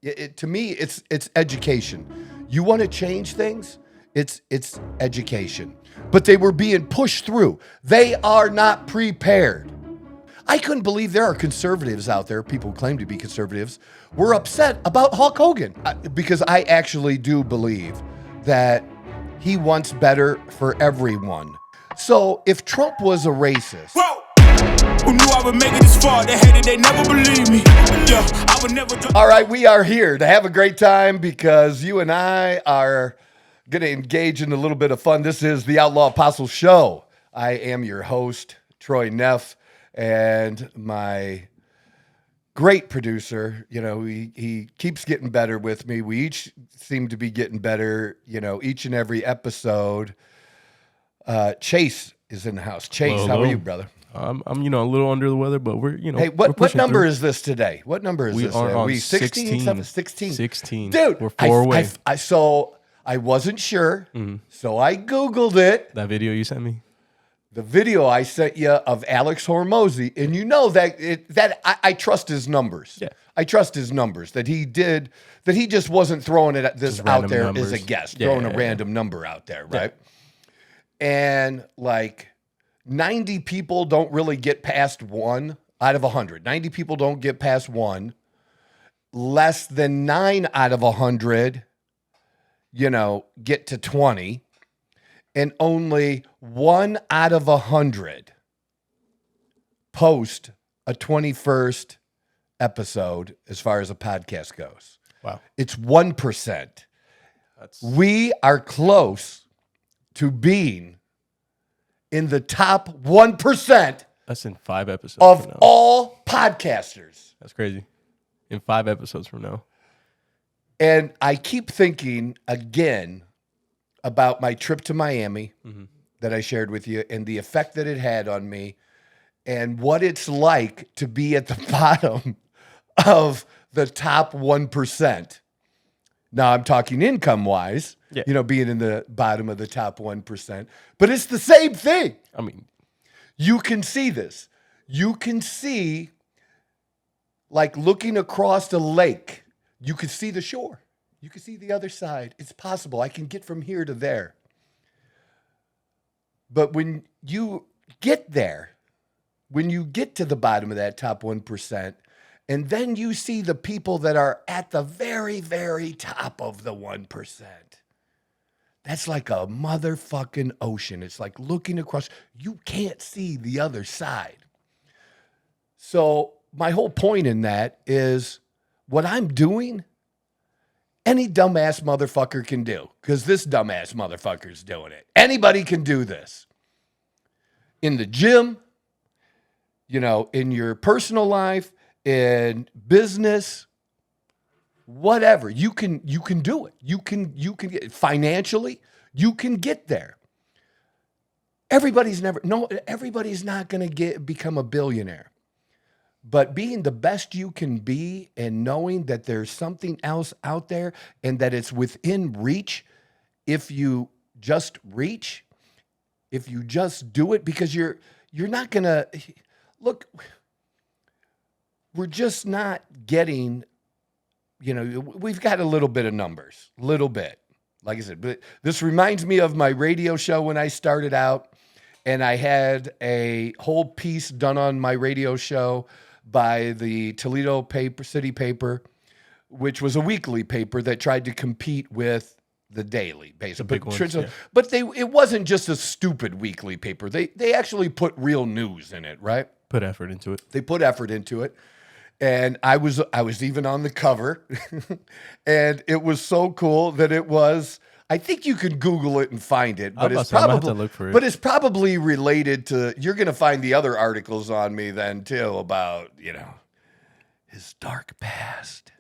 To me, it's education. You want to change things? It's education. But they were being pushed through. They are not prepared. I couldn't believe there are conservatives out there, people who claim to be conservatives, were upset about Hulk Hogan. Because I actually do believe that he wants better for everyone. So if Trump was a racist... Whoa! Who knew I would make it this far? They hated, they never believe me. Yeah, I would never... All right, we are here to have a great time because you and I are going to engage in a little bit of fun. This is the Outlaw Apostle Show. I am your host, Troy Neff, and my great producer. You know, he keeps getting better with me. We each seem to be getting better, you know, each and every episode. Chase is in the house. Chase, hello. How are you, brother? I'm a little under the weather, but we're, Hey, what number is this today? What number is we this? are Are on we 16? 16. 16. Dude, We're 4 away. So I wasn't sure, so I Googled it. That video you sent me? The video I sent you of Alex Hormozy, and you know that I trust his numbers. Yeah. I trust his numbers that he just wasn't throwing it Just out random there numbers. as a guest, Yeah, throwing yeah, a yeah. random number out there, right? And like 90 people don't really get past 1 out of 100. 90 people don't get past 1. Less than 9 out of 100, get to 20. And only 1 out of 100 post a 21st episode as far as a podcast goes. Wow. It's 1%. That's We are close to being in the top 1% that's in 5 episodes of from now. all podcasters. That's crazy. In 5 episodes from now. And I keep thinking again about my trip to Miami that I shared with you and the effect that it had on me and what it's like to be at the bottom of the top 1%. Now I'm talking income-wise, being in the bottom of the top 1%. But it's the same thing. I mean, You can see this. You can see, like looking across the lake, you can see the shore. You can see the other side. It's possible. I can get from here to there. But when you get there, when you get to the bottom of that top 1%, and then you see the people that are at the very, very top of the 1%, that's like a motherfucking ocean. It's like looking across. You can't see the other side. So my whole point in that is what I'm doing, any dumbass motherfucker can do, because this dumbass motherfucker's doing it. Anybody can do this. In the gym, in your personal life, in business, whatever. You can do it. You can get financially, you can get there. Everybody's not going to become a billionaire. But being the best you can be and knowing that there's something else out there and that it's within reach if you just reach, if you just do it, because you're not going to look, we're just not getting, we've got a little bit of numbers, little bit. Like I said, but this reminds me of my radio show when I started out, and I had a whole piece done on my radio show by the Toledo City paper, which was a weekly paper that tried to compete with the Daily, basically. But it wasn't just a stupid weekly paper. They actually put real news in it, right? put effort into it. They put effort into it. And I was even on the cover. And it was so cool that it was, I think you can Google it and find it, but it's probably, have to look for it. But it's probably related to, you're going to find the other articles on me then too about, his dark past.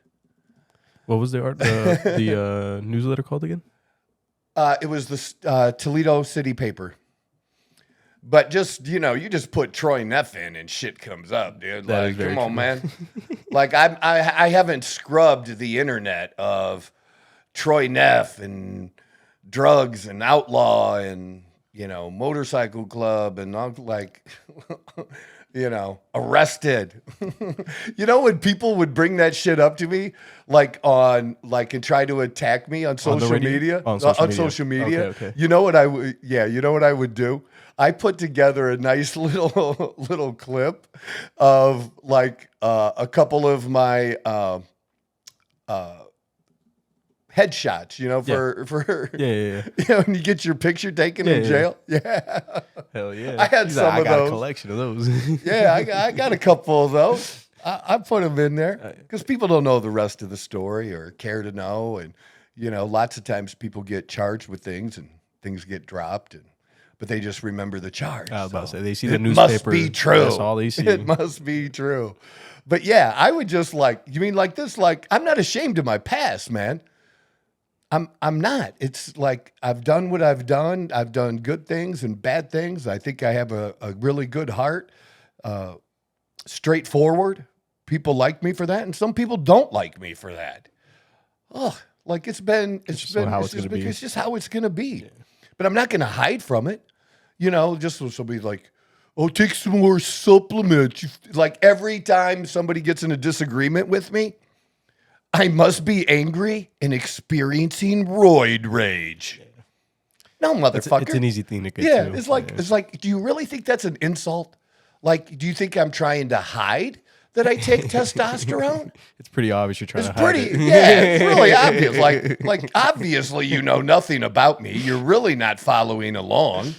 What was the newsletter called again? It was the Toledo City paper. But just, you just put Troy Neff in and shit comes up, dude. That Like, come on, man. Like, I haven't scrubbed the internet of Troy Neff and drugs and outlaw and, motorcycle club and all, like, arrested. When people would bring that shit up to me, and try to attack me on social media, On social media. Okay. You know what I would? Yeah, you know what I would do? I put together a nice little clip of a couple of my headshots, for and you get your picture taken in jail. Yeah. Hell yeah. I had some I of got those. a collection of those. Yeah, I got a couple of those. I put them in there because people don't know the rest of the story or care to know. And, lots of times people get charged with things and things get dropped, but they just remember the charge. I was about to say, they see the It newspaper. must be true. That's all they see. It must be true. But yeah, I would just you mean like this? I'm not ashamed of my past, man. I'm not. It's I've done what I've done. I've done good things and bad things. I think I have a really good heart. Straightforward. People like me for that, and some people don't like me for that. Oh, it's just how it's gonna be. Yeah. But I'm not gonna hide from it. Just so somebody's like, oh, take some more supplements. Every time somebody gets in a disagreement with me, I must be angry and experiencing roid rage. Yeah. No, motherfucker. It's an easy thing to get to. Yeah, it's like, do you really think that's an insult? Do you think I'm trying to hide that I take testosterone? It's pretty obvious you're trying to hide it. Yeah, it's really obvious. Obviously you know nothing about me. You're really not following along.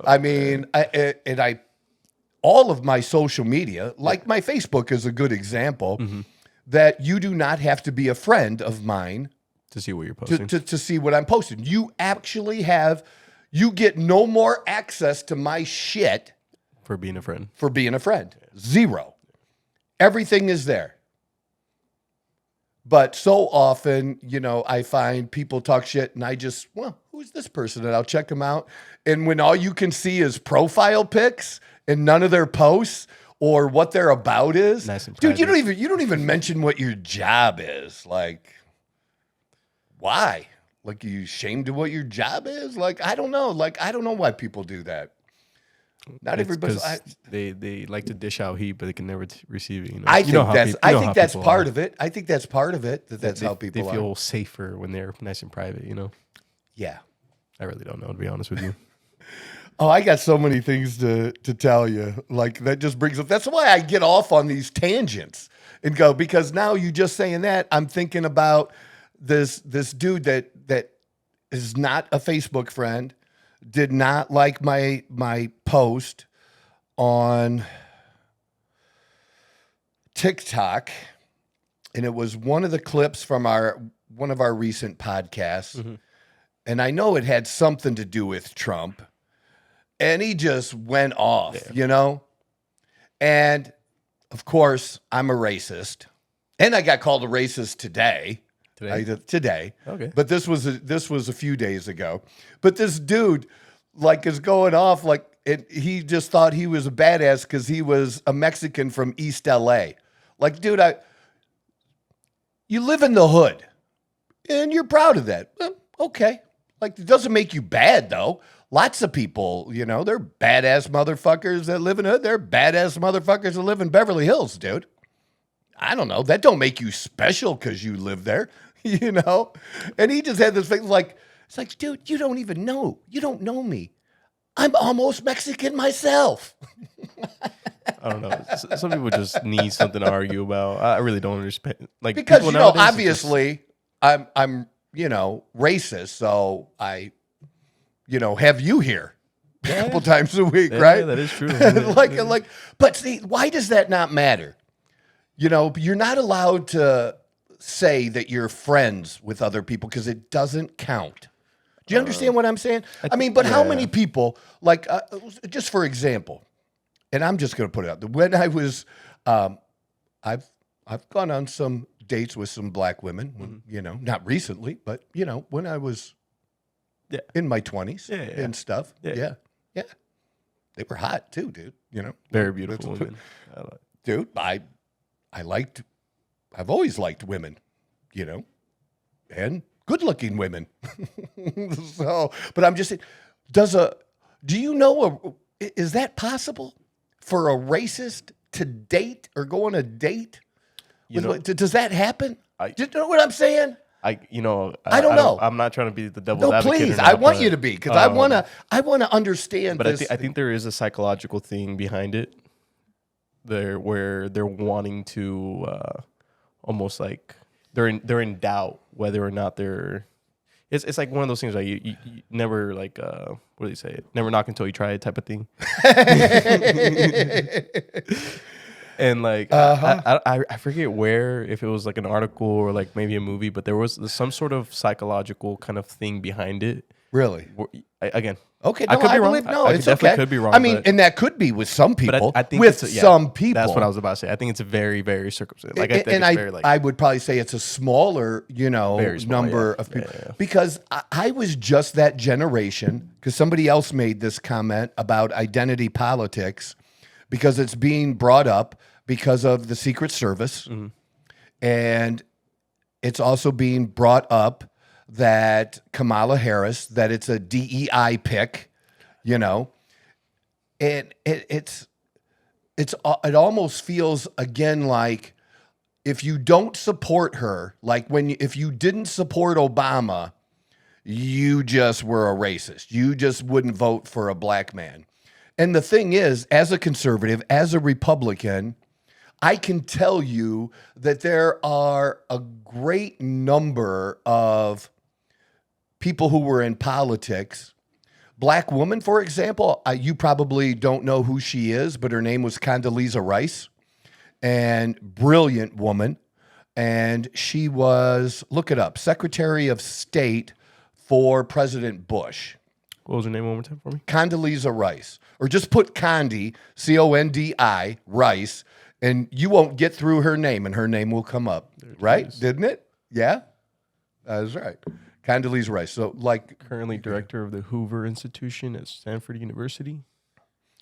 I mean, all of my social media, my Facebook is a good example, that you do not have to be a friend of mine to see what you're posting. To see what I'm posting. You actually you get no more access to my shit for being a friend. Zero. Everything is there. But so often, I find people talk shit and I just, who's this person? And I'll check them out. And when all you can see is profile pics and none of their posts or what they're about is, nice and dude, you don't even mention what your job is. Why? Are you ashamed of what your job is? I don't know. I don't know why people do that. Not everybody. They like to dish out heat, but they can never receive it. I think that's part of it. I think that's part of it. That's how people they feel safer when they're nice and private. Yeah. I really don't know, to be honest with you. Oh, I got so many things to tell you. That just brings up. That's why I get off on these tangents and go, because now you just saying that, I'm thinking about this dude that is not a Facebook friend. Did not like my post on TikTok, and it was one of the clips from one of our recent podcasts, and I know it had something to do with Trump, and he just went off, and of course I'm a racist, and I got called a racist today. Today. Okay. But this was a few days ago. But this dude is going off he just thought he was a badass because he was a Mexican from East LA. Dude, you live in the hood and you're proud of that. Okay. It doesn't make you bad though. Lots of people, they're badass motherfuckers that live in the hood. They're badass motherfuckers that live in Beverly Hills, dude. I don't know. That don't make you special because you live there. And he just had this thing it's dude, you don't even know. You don't know me. I'm almost Mexican myself. I don't know. Some people just need something to argue about. I really don't understand. Because, obviously I'm racist. So I, have you here a couple times a week, right? Yeah, that is true. But see, why does that not matter? You're not allowed to say that you're friends with other people because it doesn't count. Do you understand what I'm saying? But how many people, just for example, and I'm just going to put it out there. When I was, I've gone on some dates with some black women, not recently, but, when I was in my 20s and stuff. Yeah. They were hot too, dude, Very beautiful women. Dude, I've always liked women, and good-looking women. So, but I'm just saying, is that possible for a racist to date or go on a date? You know, Does that happen? I- Do you know what I'm saying? I don't know. I'm not trying to be the devil's No, advocate. please. Or not, I want but, you to be because I want to understand But this. I think there is a psychological thing behind it, there where they're wanting to almost like they're in doubt whether or not they're. It's like one of those things like you never like what do you say? Never knock until you try it type of thing. And like I forget where, if it was like an article or like maybe a movie, but there was some sort of psychological kind of thing behind it. Really? Again, Okay, I no, could be I wrong. believe no, I it's definitely okay. could be wrong. I mean, but, and that could be with some people. I think with it's some people, That's what I was about to say. I think it's a very, very circumstantial. Like, I think and it's very like I would probably say it's a smaller, Very small, number yeah. of people Yeah. because I was just that generation. Because somebody else made this comment about identity politics, because it's being brought up because of the Secret Service, and it's also being brought up that Kamala Harris, that it's a DEI pick, and it almost feels again like if you don't support her, like if you didn't support Obama, you just were a racist. You just wouldn't vote for a black man. And the thing is, as a conservative, as a Republican, I can tell you that there are a great number of people who were in politics. Black woman, for example, you probably don't know who she is, but her name was Condoleezza Rice, and brilliant woman. And she was, look it up, Secretary of State for President Bush. what was her name one more time for me? Condoleezza Rice. Or just put Condi, C-O-N-D-I, Rice, and you won't get through her name, and her name will come up. Right? Didn't it? Yeah? That's right. Condoleezza Rice. So, like, Currently director of the Hoover Institution at Stanford University.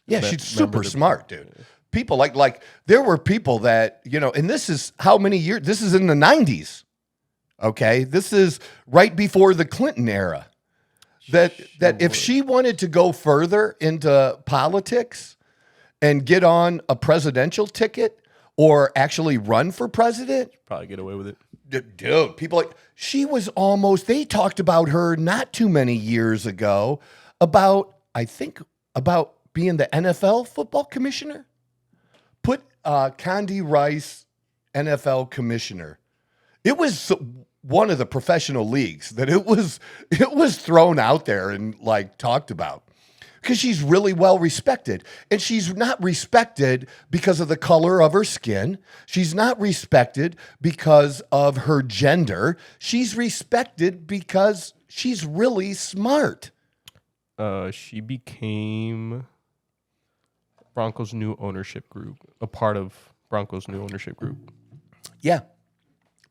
yeah, she's super smart, dude. People like there were people that, and this is how many years? This is in the 90s. Okay? This is right before the Clinton era. That if she wanted to go further into politics and get on a presidential ticket or actually run for president, Probably get away with it. dude, people they talked about her not too many years ago about being the NFL football commissioner. Put Condi Rice, NFL commissioner. It was one of the professional leagues that it was thrown out there and like talked about. Because she's really well respected. And she's not respected because of the color of her skin. She's not respected because of her gender. She's respected because she's really smart. She became Broncos' new ownership group, a part of Broncos' new ownership group. Yeah.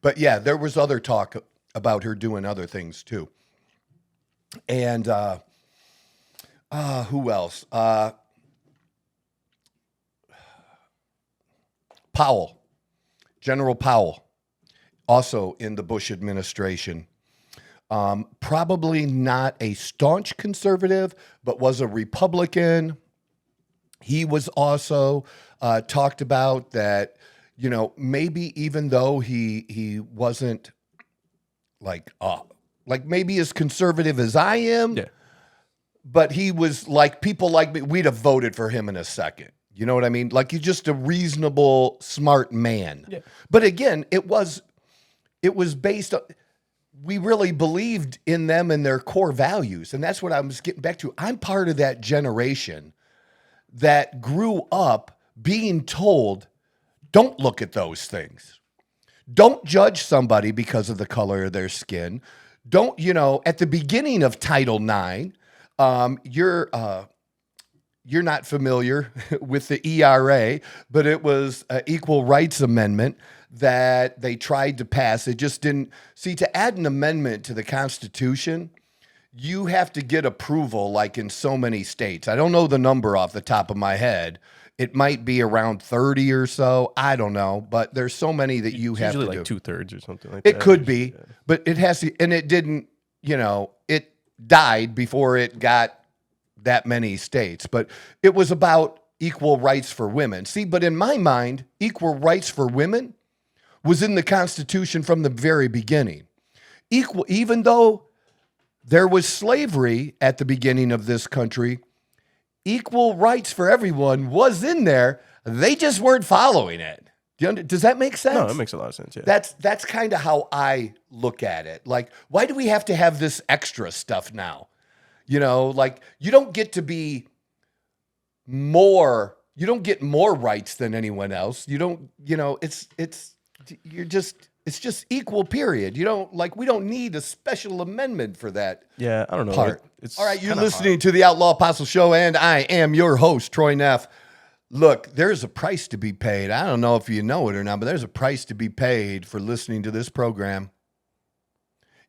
But yeah, there was other talk about her doing other things too. And who else? Powell, General Powell, also in the Bush administration. Probably not a staunch conservative, but was a Republican. He was also talked about that, maybe even though he wasn't like maybe as conservative as I am. Yeah. But he was like, people like me, we'd have voted for him in a second. You know what I mean? Like, he's just a reasonable, smart man. Yeah. But again, it was based on, we really believed in them and their core values. And that's what I was getting back to. I'm part of that generation that grew up being told, don't look at those things. Don't judge somebody because of the color of their skin. Don't, at the beginning of Title IX, you're not familiar with the ERA, but it was an Equal Rights Amendment that they tried to pass. It just didn't. See, to add an amendment to the Constitution, you have to get approval like in so many states. I don't know the number off the top of my head. It might be around 30 or so. I don't know, but there's so many that you have to Usually do. like 2/3 or something like that. It could be, but it has to, and it didn't, it died before it got that many states. But it was about equal rights for women. See, but in my mind, equal rights for women was in the Constitution from the very beginning. Even though there was slavery at the beginning of this country, equal rights for everyone was in there. They just weren't following it. Does that make sense? No, it makes a lot of sense. Yeah. That's kind of how I look at it. Like, why do we have to have this extra stuff now? You know, like you don't get to be more. You don't get more rights than anyone else. You don't. You know, it's just equal. Period. You don't like. We don't need a special amendment for that. Yeah, I don't know. Part. It's all right. You're kinda listening hard. to the Outlaw Apostle Show, and I am your host, Troy Neff. Look, there's a price to be paid. I don't know if you know it or not, but there's a price to be paid for listening to this program.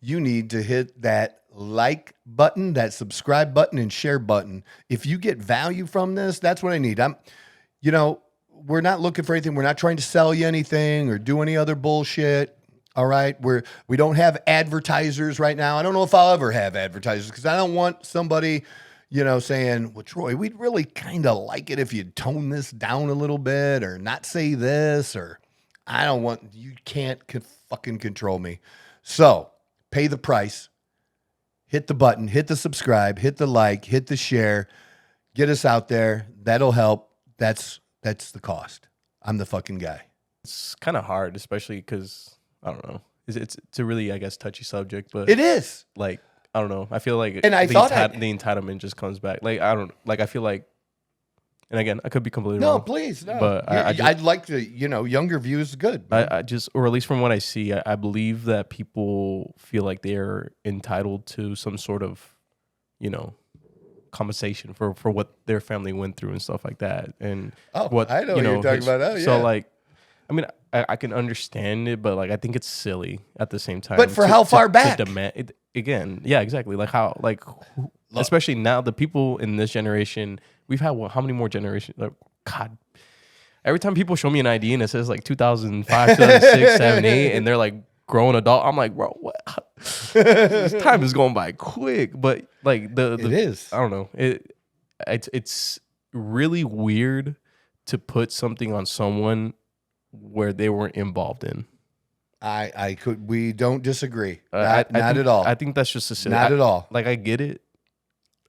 You need to hit that like button, that subscribe button, and share button. If you get value from this, that's what I need. We're not looking for anything. We're not trying to sell you anything or do any other bullshit. All right. We don't have advertisers right now. I don't know if I'll ever have advertisers because I don't want somebody, saying, well, Troy, we'd really kind of like it if you'd tone this down a little bit or not say this, or you can't fucking control me. So pay the price, hit the button, hit the subscribe, hit the like, hit the share, get us out there. That'll help. That's the cost. I'm the fucking guy. It's kind of hard, especially because I don't know. It's a really, I guess, touchy subject, but It is. like I don't know. I feel like And I the thought the entitlement just comes back. Like I feel like, and again, I could be completely No, wrong. please, no. But I'd like to, younger views good. I just, or at least from what I see, I believe that people feel like they're entitled to some sort of, compensation for what their family went through and stuff like that. And what I know what you're talking about. Oh, So yeah. like, I mean, I can understand it, but like, I think it's silly at the same time. But for how far back? To demand it, again, yeah, exactly. Like how, like, especially now, the people in this generation, we've had how many more generations? Like, God, every time people show me an ID and it says like 2005, 2006, 7, 8, and they're like grown adult, I'm like, bro, what? This time is going by quick. But like it is. I don't know. It's really weird to put something on someone where they weren't involved in. We don't disagree. I Not think, at all. I think that's just a silly. Not at all. Like I get it.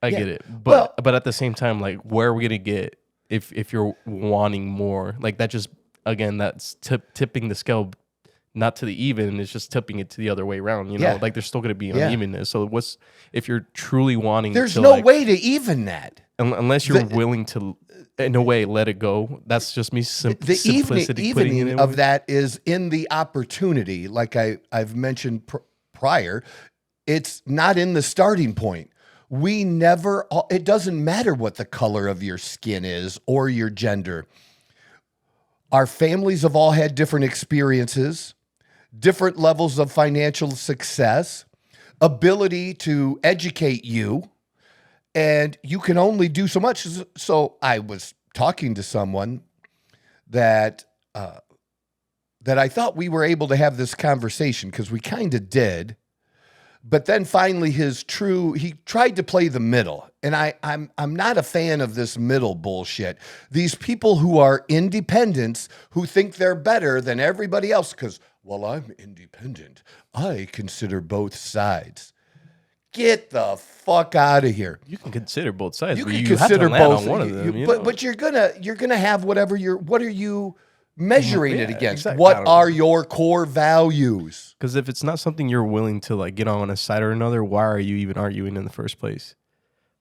I Yeah. get it. But at the same time, like where are we gonna get if you're wanting more? Like that just, again, that's tipping the scale not to the even, it's just tipping it to the other way around. Yeah. Like there's still gonna be Yeah. unevenness. So if you're truly wanting There's to, no like, way to even that. unless you're willing to, in a way, let it go. That's just me The simplicity putting it evening in. of that is in the opportunity, like I've mentioned prior. It's not in the starting point. It doesn't matter what the color of your skin is or your gender. Our families have all had different experiences, different levels of financial success, ability to educate you, and you can only do so much. So I was talking to someone that I thought we were able to have this conversation because we kind of did. But then finally he tried to play the middle. And I'm not a fan of this middle bullshit. These people who are independents who think they're better than everybody else because, well, I'm independent. I consider both sides. Get the fuck out of here. You can consider both sides. You but can you have to consider land both. on one of them. But you're gonna have whatever what are you measuring it Yeah, against? exactly. I What don't know. are your core values? Because if it's not something you're willing to like get on a side or another, why are you even arguing in the first place?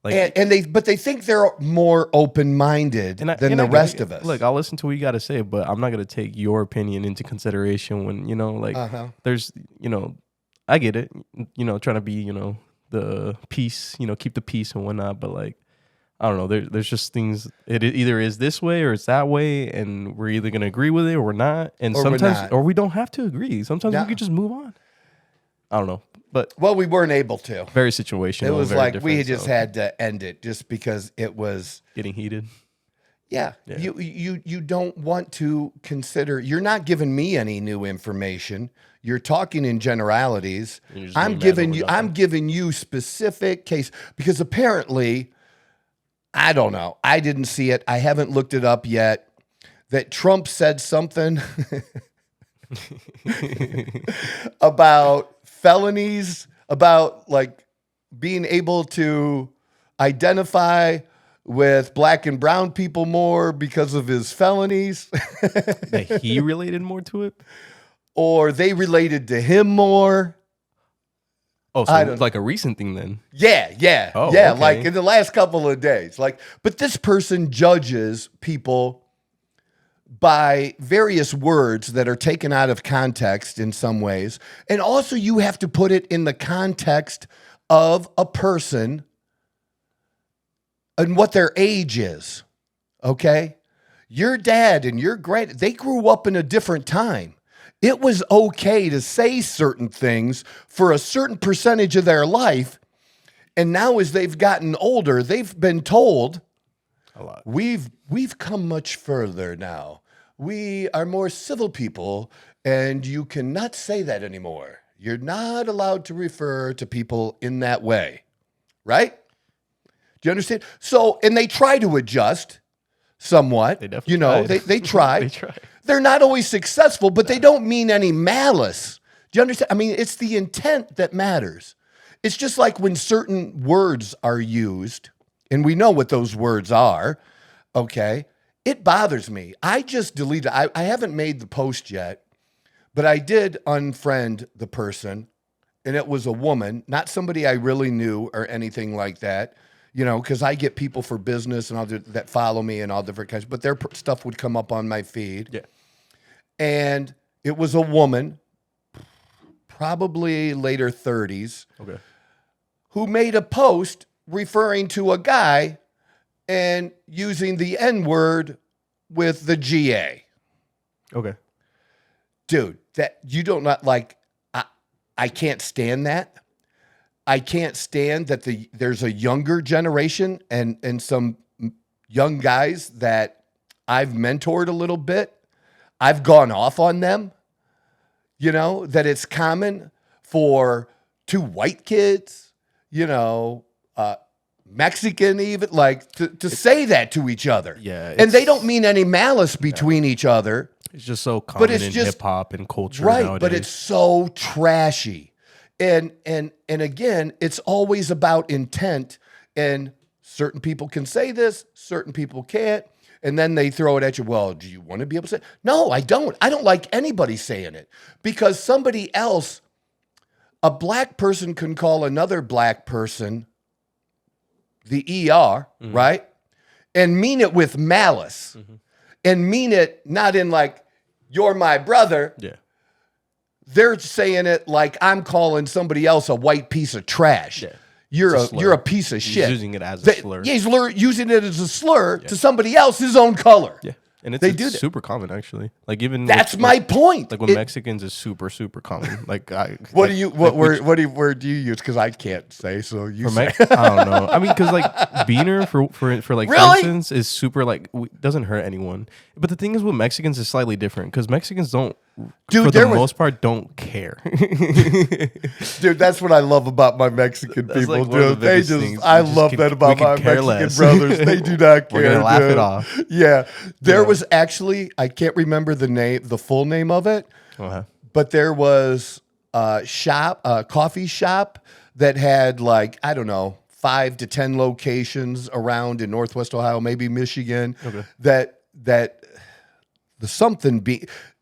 Like, And they think they're more open-minded than the rest of us. Look, I'll listen to what you got to say, but I'm not going to take your opinion into consideration when, there's, I get it, trying to be, the peace, keep the peace and whatnot. But like, I don't know, there's just things, it either is this way or it's that way. And we're either going to agree with it or we're not. And sometimes, or we don't have to agree. Sometimes we could just move on. I don't know. But well, we weren't able to. very situational. It was very like we different, just so had to end it just because it was getting heated. Yeah. You don't want to consider. You're not giving me any new information. You're talking in generalities. I'm giving you specific case because apparently I don't know. I didn't see it. I haven't looked it up yet. That Trump said something about felonies, about like being able to identify with black and brown people more because of his felonies. That he related more to it? Or they related to him more. Oh, so it's like a recent thing then? Yeah. Oh, yeah, okay. like in the last couple of days. Like, but this person judges people by various words that are taken out of context in some ways. And also you have to put it in the context of a person and what their age is. Okay? Your dad and your they grew up in a different time. It was okay to say certain things for a certain percentage of their life. And now as they've gotten older, they've been told, a lot. We've come much further now. We are more civil people, and you cannot say that anymore. You're not allowed to refer to people in that way. Right? Do you understand? So, and they try to adjust somewhat. They definitely tried. They try. They try. They're not always successful, but they don't mean any malice. Do you understand? I mean, it's the intent that matters. It's just like when certain words are used, and we know what those words are, okay? It bothers me. I just deleted, I haven't made the post yet, but I did unfriend the person, and it was a woman, not somebody I really knew or anything like that. You know, because I get people for business and all that follow me and all different kinds, but their stuff would come up on my feed. Yeah. And it was a woman, probably later 30s, Okay. who made a post referring to a guy and using the N-word with the GA. Okay. Dude, that you don't not like, I can't stand that. I can't stand that there's a younger generation and some young guys that I've mentored a little bit. I've gone off on them, you know, that it's common for two white kids, you know, Mexican even, like to say that to each other. Yeah. And they don't mean any malice between each other. It's just so common in just- hip hop and culture Right, nowadays. but it's so trashy. And again, it's always about intent. And certain people can say this, certain people can't. And then they throw it at you. Well, do you want to be able to say it? No, I don't. I don't like anybody saying it. Because somebody else, a black person can call another black person the ER, right? And mean it with malice. And mean it not in like, you're my brother. Yeah. They're saying it like I'm calling somebody else a white piece of trash. Yeah. You're a piece of He's shit. using it as a slur. Yeah, he's using it as a slur to somebody else his own color. Yeah. And They it's do that. super common actually. Like even That's my point. Like with Mexicans is super common. Like What do you word do you use? Because I can't say, so you say. I don't know. I mean, because like Beaner for like Really? for instance is super like doesn't hurt anyone. But the thing is with Mexicans is slightly different because Mexicans don't, Dude, for the there was- most part, don't care. Dude, that's what I love about my Mexican That's, people, like, one of dude. the They biggest just, things. I We just love could- that about we my could care Mexican less. brothers. They do not care. We're gonna laugh it dude. off. Yeah. There was actually, I can't remember the full name of it, but there was a coffee shop that had like, I don't know, 5 to 10 locations around in Northwest Ohio, maybe Michigan, that the something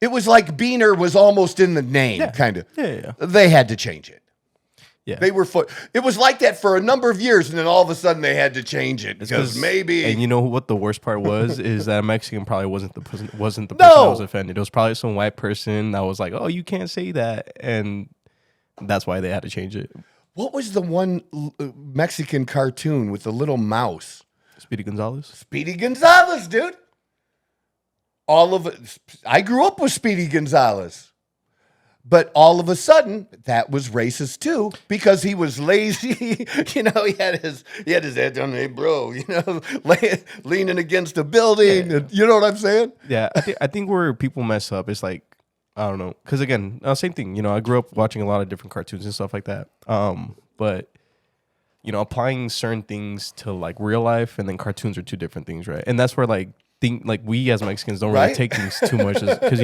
it was like Beaner was almost in the name, kind of. Yeah. They had to change it. Yeah. They were it was like that for a number of years, and then all of a sudden they had to change it because maybe. And you know what the worst part was is that a Mexican probably wasn't the person that was offended. It was probably some white person that was like, "Oh, you can't say that," and that's why they had to change it. What was the one Mexican cartoon with the little mouse? Speedy Gonzalez. Speedy Gonzalez, dude. All of it. I grew up with Speedy Gonzalez. But all of a sudden, that was racist too, because he was lazy. You know, he had his head down, hey, bro, you know, leaning against a building. Yeah. And, you know what I'm saying? Yeah, I think where people mess up is like, I don't know, because again, same thing. You know, I grew up watching a lot of different cartoons and stuff like that. But applying certain things to like real life and then cartoons are two different things, right? And that's where like we as Mexicans don't really Right? take things too much because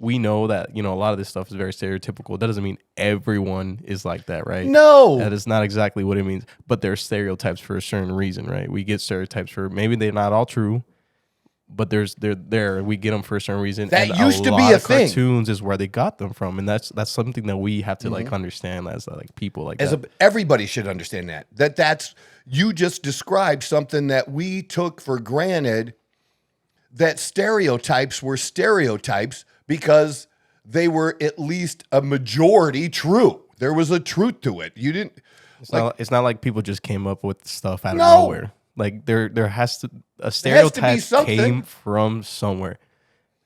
we know that a lot of this stuff is very stereotypical. That doesn't mean everyone is like that, right? No. That is not exactly what it means. But there's stereotypes for a certain reason, right? We get stereotypes for maybe they're not all true, but they're there. We get them for a certain reason. That and used to lot be a of thing. Cartoons is where they got them from, and that's something that we have to like understand as like people like that. Everybody should understand that's you just described something that we took for granted, that stereotypes were stereotypes because they were at least a majority true. There was a truth to it. You didn't. It's not like people just came up with stuff out of No. nowhere. Like there has to a stereotype something. came from somewhere,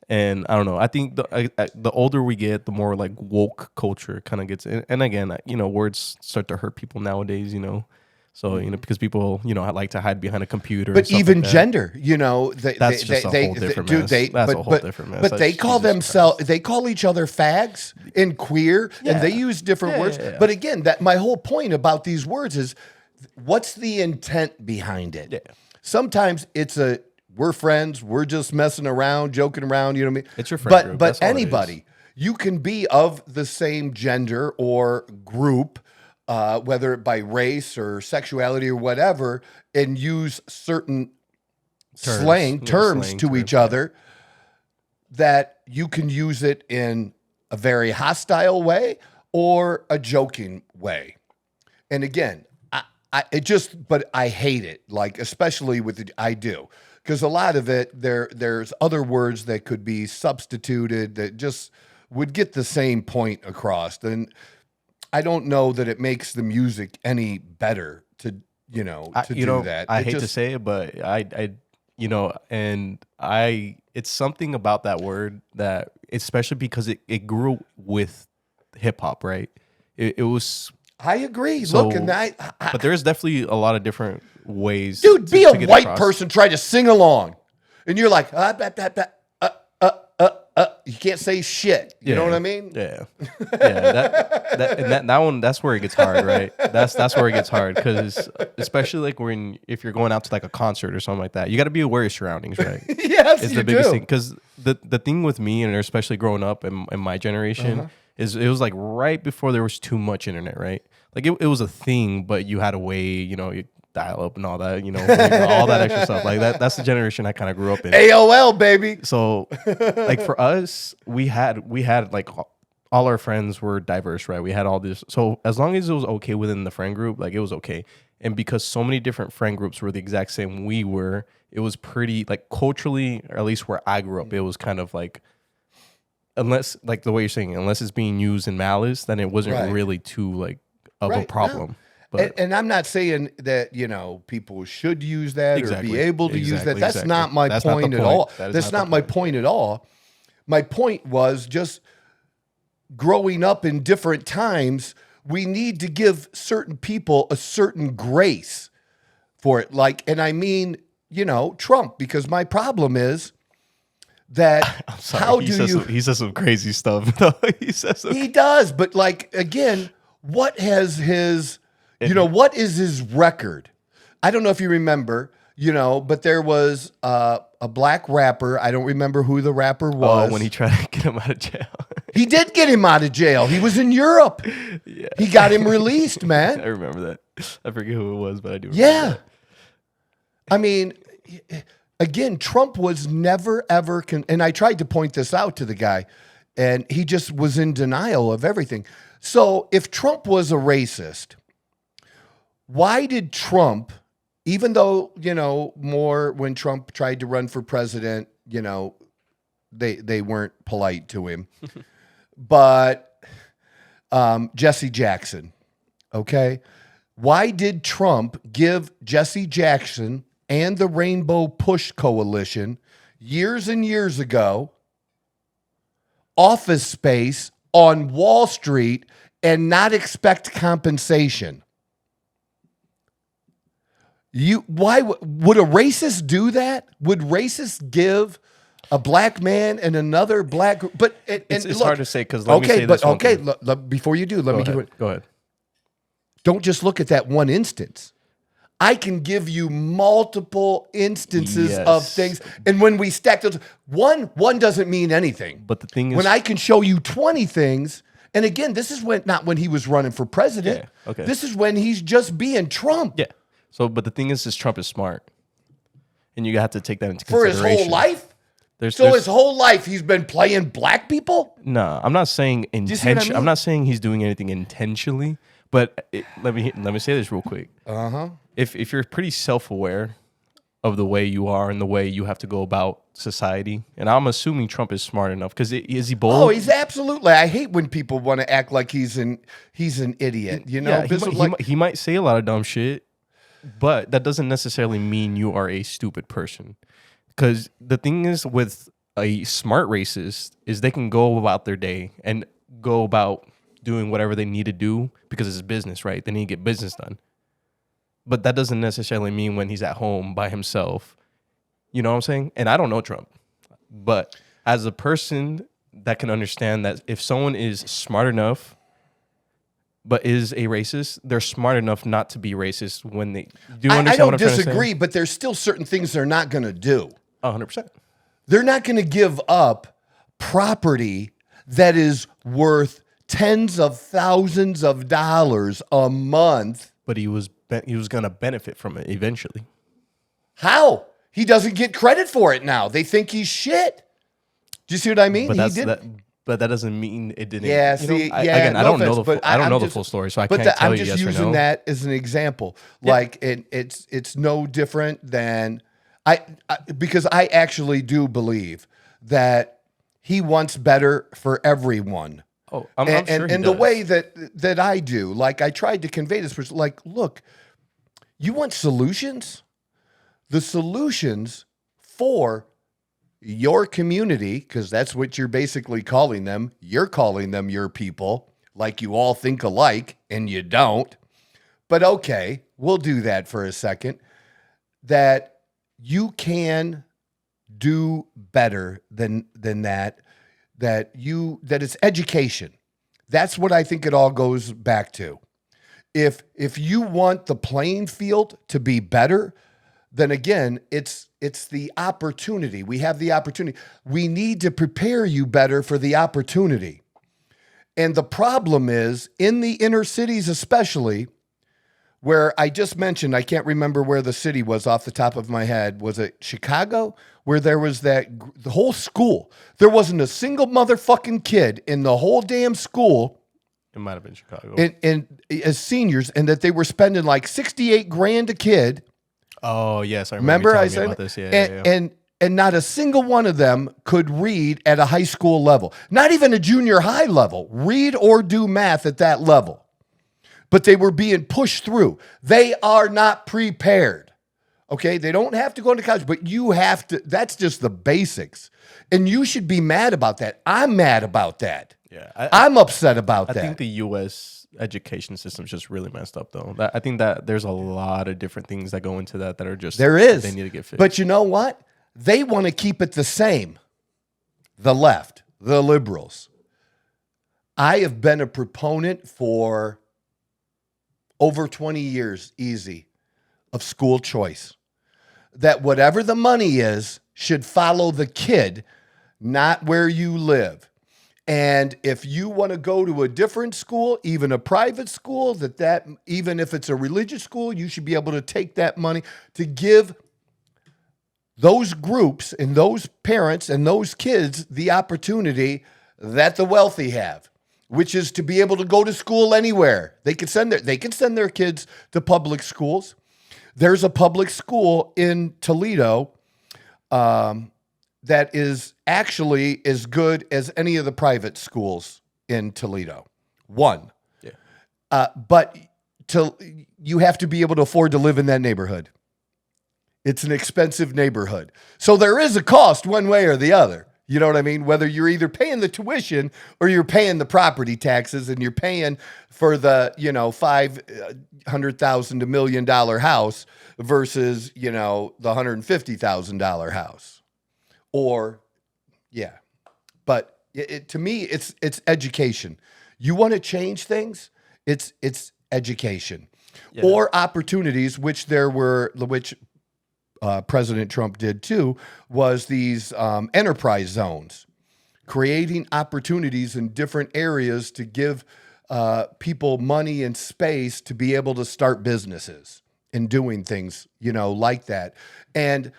and I don't know. I think the older we get, the more like woke culture kind of gets. And again, words start to hurt people nowadays. So because people like to hide behind a computer. But and stuff even like that. gender, That's just a whole different mess. That's a whole different mess. But they call themselves, they call each other fags and queer, and they use different words. Yeah. But again, that my whole point about these words is, what's the intent behind it? Yeah. Sometimes it's we're friends, we're just messing around, joking around. You know what I mean? It's your friend group. But That's all it is. anybody, you can be of the same gender or group. Whether by race or sexuality or whatever, and use certain slang terms to each other, that you can use it in a very hostile way or a joking way. And again, but I hate it, like especially I do, because a lot of it there's other words that could be substituted that just would get the same point across. And I don't know that it makes the music any better to do that. I hate to say it, but it's something about that word that, especially because it grew with hip hop, right? It was. I agree. So, Look, and but there's definitely a lot of different ways. Dude, be to a get white across. person try to sing along, and you're like, you can't say shit. You know what I mean? Yeah, that one, that's where it gets hard, right? That's where it gets hard, because especially like if you're going out to like a concert or something like that, you got to be aware of your surroundings, right? Yes, it's you the biggest do. thing, because the thing with me, and especially growing up in my generation, is it was like right before there was too much internet, right? Like it was a thing, but you had a way, you dial up and all that, all that extra stuff. Like that's the generation I kind of grew up in. AOL, baby. So like for us, we had like all our friends were diverse, right? We had all this. So as long as it was okay within the friend group, like it was okay. And because so many different friend groups were the exact same we were, it was pretty like culturally, or at least where I grew up, it was kind of like, unless like the way you're saying, unless it's being used in malice, then it wasn't Right. really too like of a Right, problem. no. But And I'm not saying that, people should use that or be able to use that. That's not my That's not the point at point. all. That is That's not not the my point. point at all. My point was just growing up in different times, we need to give certain people a certain grace for it. Like, and I mean, Trump, because my problem is that how do you... He says some crazy stuff. He does, but like, again, what has his... what is his record? I don't know if you remember, but there was a black rapper. I don't remember who the rapper was. When he tried to get him out of jail. He did get him out of jail. He was in Europe. Yeah. He got him released, man. I remember that. I forget who it was, but I do remember Yeah. that. I mean, again, Trump was never, ever... and I tried to point this out to the guy, and he just was in denial of everything. So if Trump was a racist... why did Trump, even though, more when Trump tried to run for president, they weren't polite to him. But Jesse Jackson, okay? Why did Trump give Jesse Jackson and the Rainbow Push Coalition years and years ago office space on Wall Street and not expect compensation? Why would a racist do that? Would racists give a black man and another black? But It's hard to say, because let me say this one thing. Before you do, let me give it. Go ahead. Don't just look at that one instance. I can give you multiple instances of things. And when we stack those, one doesn't mean anything. But the thing is, when I can show you 20 things, and again, this is not when he was running for president. Yeah, okay. This is when he's just being Trump. yeah. So, but the thing is Trump is smart. And you have to take that into For his consideration. whole life? There's His whole life he's been playing black people? No, I'm not saying intention. I'm not saying he's doing anything intentionally. But let me say this real quick. If you're pretty self-aware of the way you are and the way you have to go about society, and I'm assuming Trump is smart enough, because is he bold? Oh, he's absolutely. I hate when people want to act like he's an idiot. You know, Yeah, he might say a lot of dumb shit, but that doesn't necessarily mean you are a stupid person. Because the thing is with a smart racist is they can go about their day and go about doing whatever they need to do because it's business, right? They need to get business done. But that doesn't necessarily mean when he's at home by himself. You know what I'm saying? And I don't know Trump. But as a person that can understand that if someone is smart enough but is a racist, they're smart enough not to be racist when they do. You understand I don't what I'm trying to say? disagree, but there's still certain things they're not going to do. 100%. They're not going to give up property that is worth tens of thousands of dollars a month. But he was going to benefit from it eventually. How? He doesn't get credit for it now. They think he's shit. Do you see what I mean? But that doesn't mean it didn't. Yeah, Again, I don't know the full story, so I can't tell you yes or no. I'm just using that as an example. Yeah. Like it's no different than because I actually do believe that he wants better for everyone. Oh, I'm sure he and does. the way that I do, like I tried to convey this was like, look, you want solutions? The solutions for your community, because that's what you're basically calling them. You're calling them your people, like you all think alike, and you don't. But okay, we'll do that for a second. That you can do better than that. That it's education. That's what I think it all goes back to. If you want the playing field to be better, then again, it's the opportunity. We have the opportunity. We need to prepare you better for the opportunity. And the problem is, in the inner cities especially, where I just mentioned, I can't remember where the city was off the top of my head. Was it Chicago? Where there was the whole school. There wasn't a single motherfucking kid in the whole damn school. It might have been Chicago. And as seniors, and that they were spending like $68,000 a kid. Oh yes, I remember I you said about this. Yeah. And not a single one of them could read at a high school level, not even a junior high level, read or do math at that level. But they were being pushed through. They are not prepared. Okay, they don't have to go into college, but you have to. That's just the basics, and you should be mad about that. I'm mad about that. Yeah, I'm upset about that. I think the U.S. education system is just really messed up, though. I think that there's a lot of different things that go into that are just there is. They need to get fixed. But you know what? They want to keep it the same. The left, the liberals. I have been a proponent for over 20 years, easy, of school choice. That whatever the money is should follow the kid, not where you live. And if you want to go to a different school, even a private school, that even if it's a religious school, you should be able to take that money to give those groups and those parents and those kids the opportunity that the wealthy have, which is to be able to go to school anywhere. They can send their kids to public schools. There's a public school in Toledo that is actually as good as any of the private schools in Toledo. One. Yeah. But you have to be able to afford to live in that neighborhood. It's an expensive neighborhood. So there is a cost one way or the other. You know what I mean? Whether you're either paying the tuition or you're paying the property taxes and you're paying for the, $500,000 to $1 million house versus, the $150,000 house. Or, yeah. But to me, it's education. You want to change things? It's education Yeah. or opportunities, which President Trump did too, was these enterprise zones, creating opportunities in different areas to give people money and space to be able to start businesses and doing things, like that. And,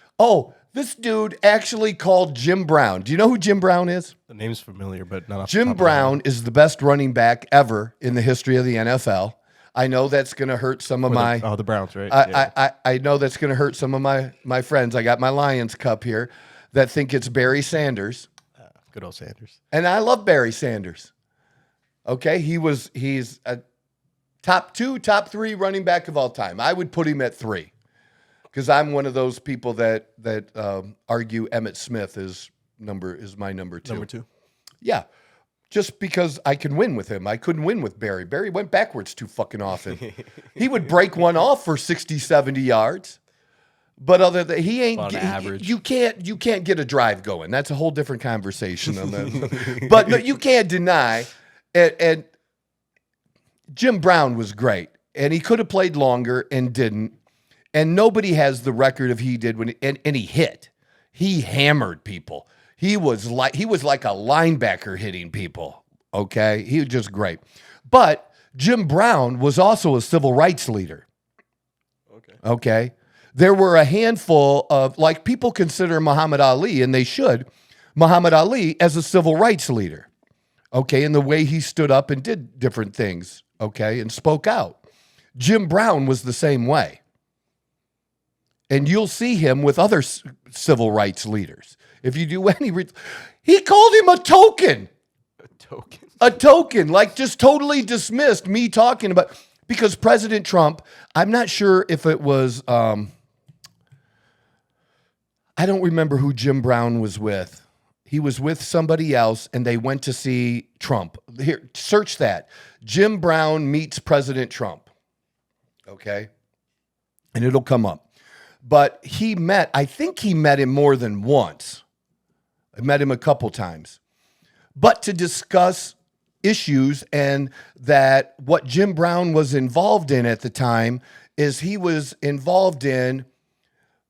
this dude actually called Jim Brown. Do you know who Jim Brown is? The name's familiar, but not off the Jim top of my Brown head. is the best running back ever in the history of the NFL. I know that's going to hurt some of my... The Browns, right? I know that's going to hurt some of my friends. I got my Lions cup here that think it's Barry Sanders. Good old Sanders. And I love Barry Sanders. Okay, he's a top 2, top 3 running back of all time. I would put him at 3 because I'm one of those people that argue Emmitt Smith is my number 2. Number 2. Yeah, just because I can win with him. I couldn't win with Barry. Barry went backwards too fucking often. He would break one off for 60, 70 yards. But other than he ain't On average. you can't get a drive going. That's a whole different conversation on that. But no, you can't deny and Jim Brown was great. And he could have played longer and didn't. And nobody has the record of he did and he hit. He hammered people. He was like a linebacker hitting people. Okay? He was just great. But Jim Brown was also a civil rights leader. Okay? There were a handful of, people consider Muhammad Ali, and they should, Muhammad Ali as a civil rights leader. Okay? And the way he stood up and did different things. Okay? And spoke out. Jim Brown was the same way. And you'll see him with other civil rights leaders. If you do any, he called him a token. A token, just totally dismissed me talking about, because President Trump, I'm not sure if it was, I don't remember who Jim Brown was with. He was with somebody else and they went to see Trump. Here, search that. Jim Brown meets President Trump. Okay? And it'll come up. But I think he met him more than once. I met him a couple times. But to discuss issues, and that what Jim Brown was involved in at the time is he was involved in,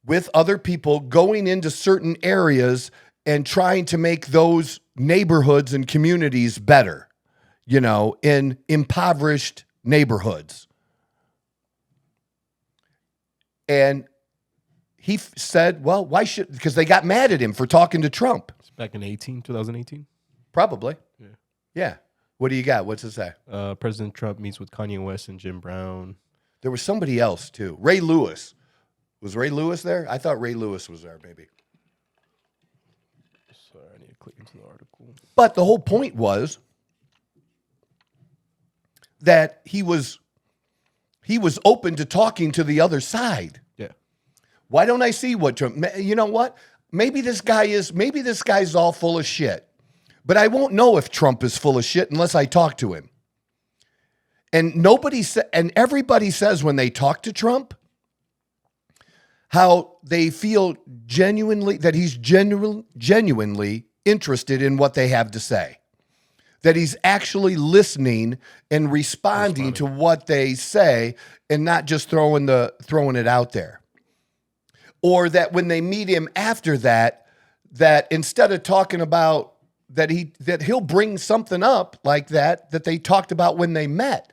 with other people, going into certain areas and trying to make those neighborhoods and communities better, in impoverished neighborhoods. And he said, well, why should, because they got mad at him for talking to Trump. It's back in 2018. Probably. Yeah. What do you got? What's it say? President Trump meets with Kanye West and Jim Brown. There was somebody else too. Ray Lewis. Was Ray Lewis there? I thought Ray Lewis was there, maybe. Sorry, I need to click into the article. But the whole point was that he was open to talking to the other side. Yeah. Why don't I see what Trump? You know what? Maybe this guy's all full of shit. But I won't know if Trump is full of shit unless I talk to him. And everybody says when they talk to Trump how they feel that he's genuinely interested in what they have to say. That he's actually listening and responding to what they say and not just throwing it out there. Or that when they meet him after that instead of talking about that he'll bring something up like that they talked about when they met,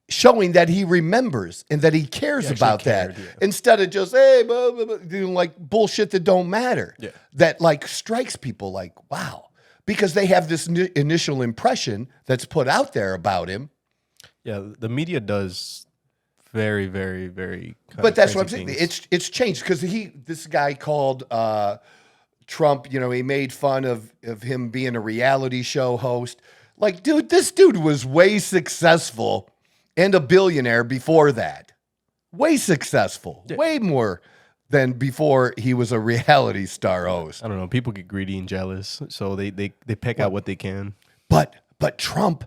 showing that he remembers and that he cares about that, instead of just blah, blah, blah, doing bullshit that don't matter. Yeah. That strikes people wow, because they have this initial impression that's put out there about him. Yeah, the media does very, very, very. But that's what I'm saying. It's changed because this guy called Trump. He made fun of him being a reality show host. Dude, this dude was way successful and a billionaire before that. Way successful, way more than before he was a reality star host. I don't know. People get greedy and jealous, so they pick out what they can. But Trump,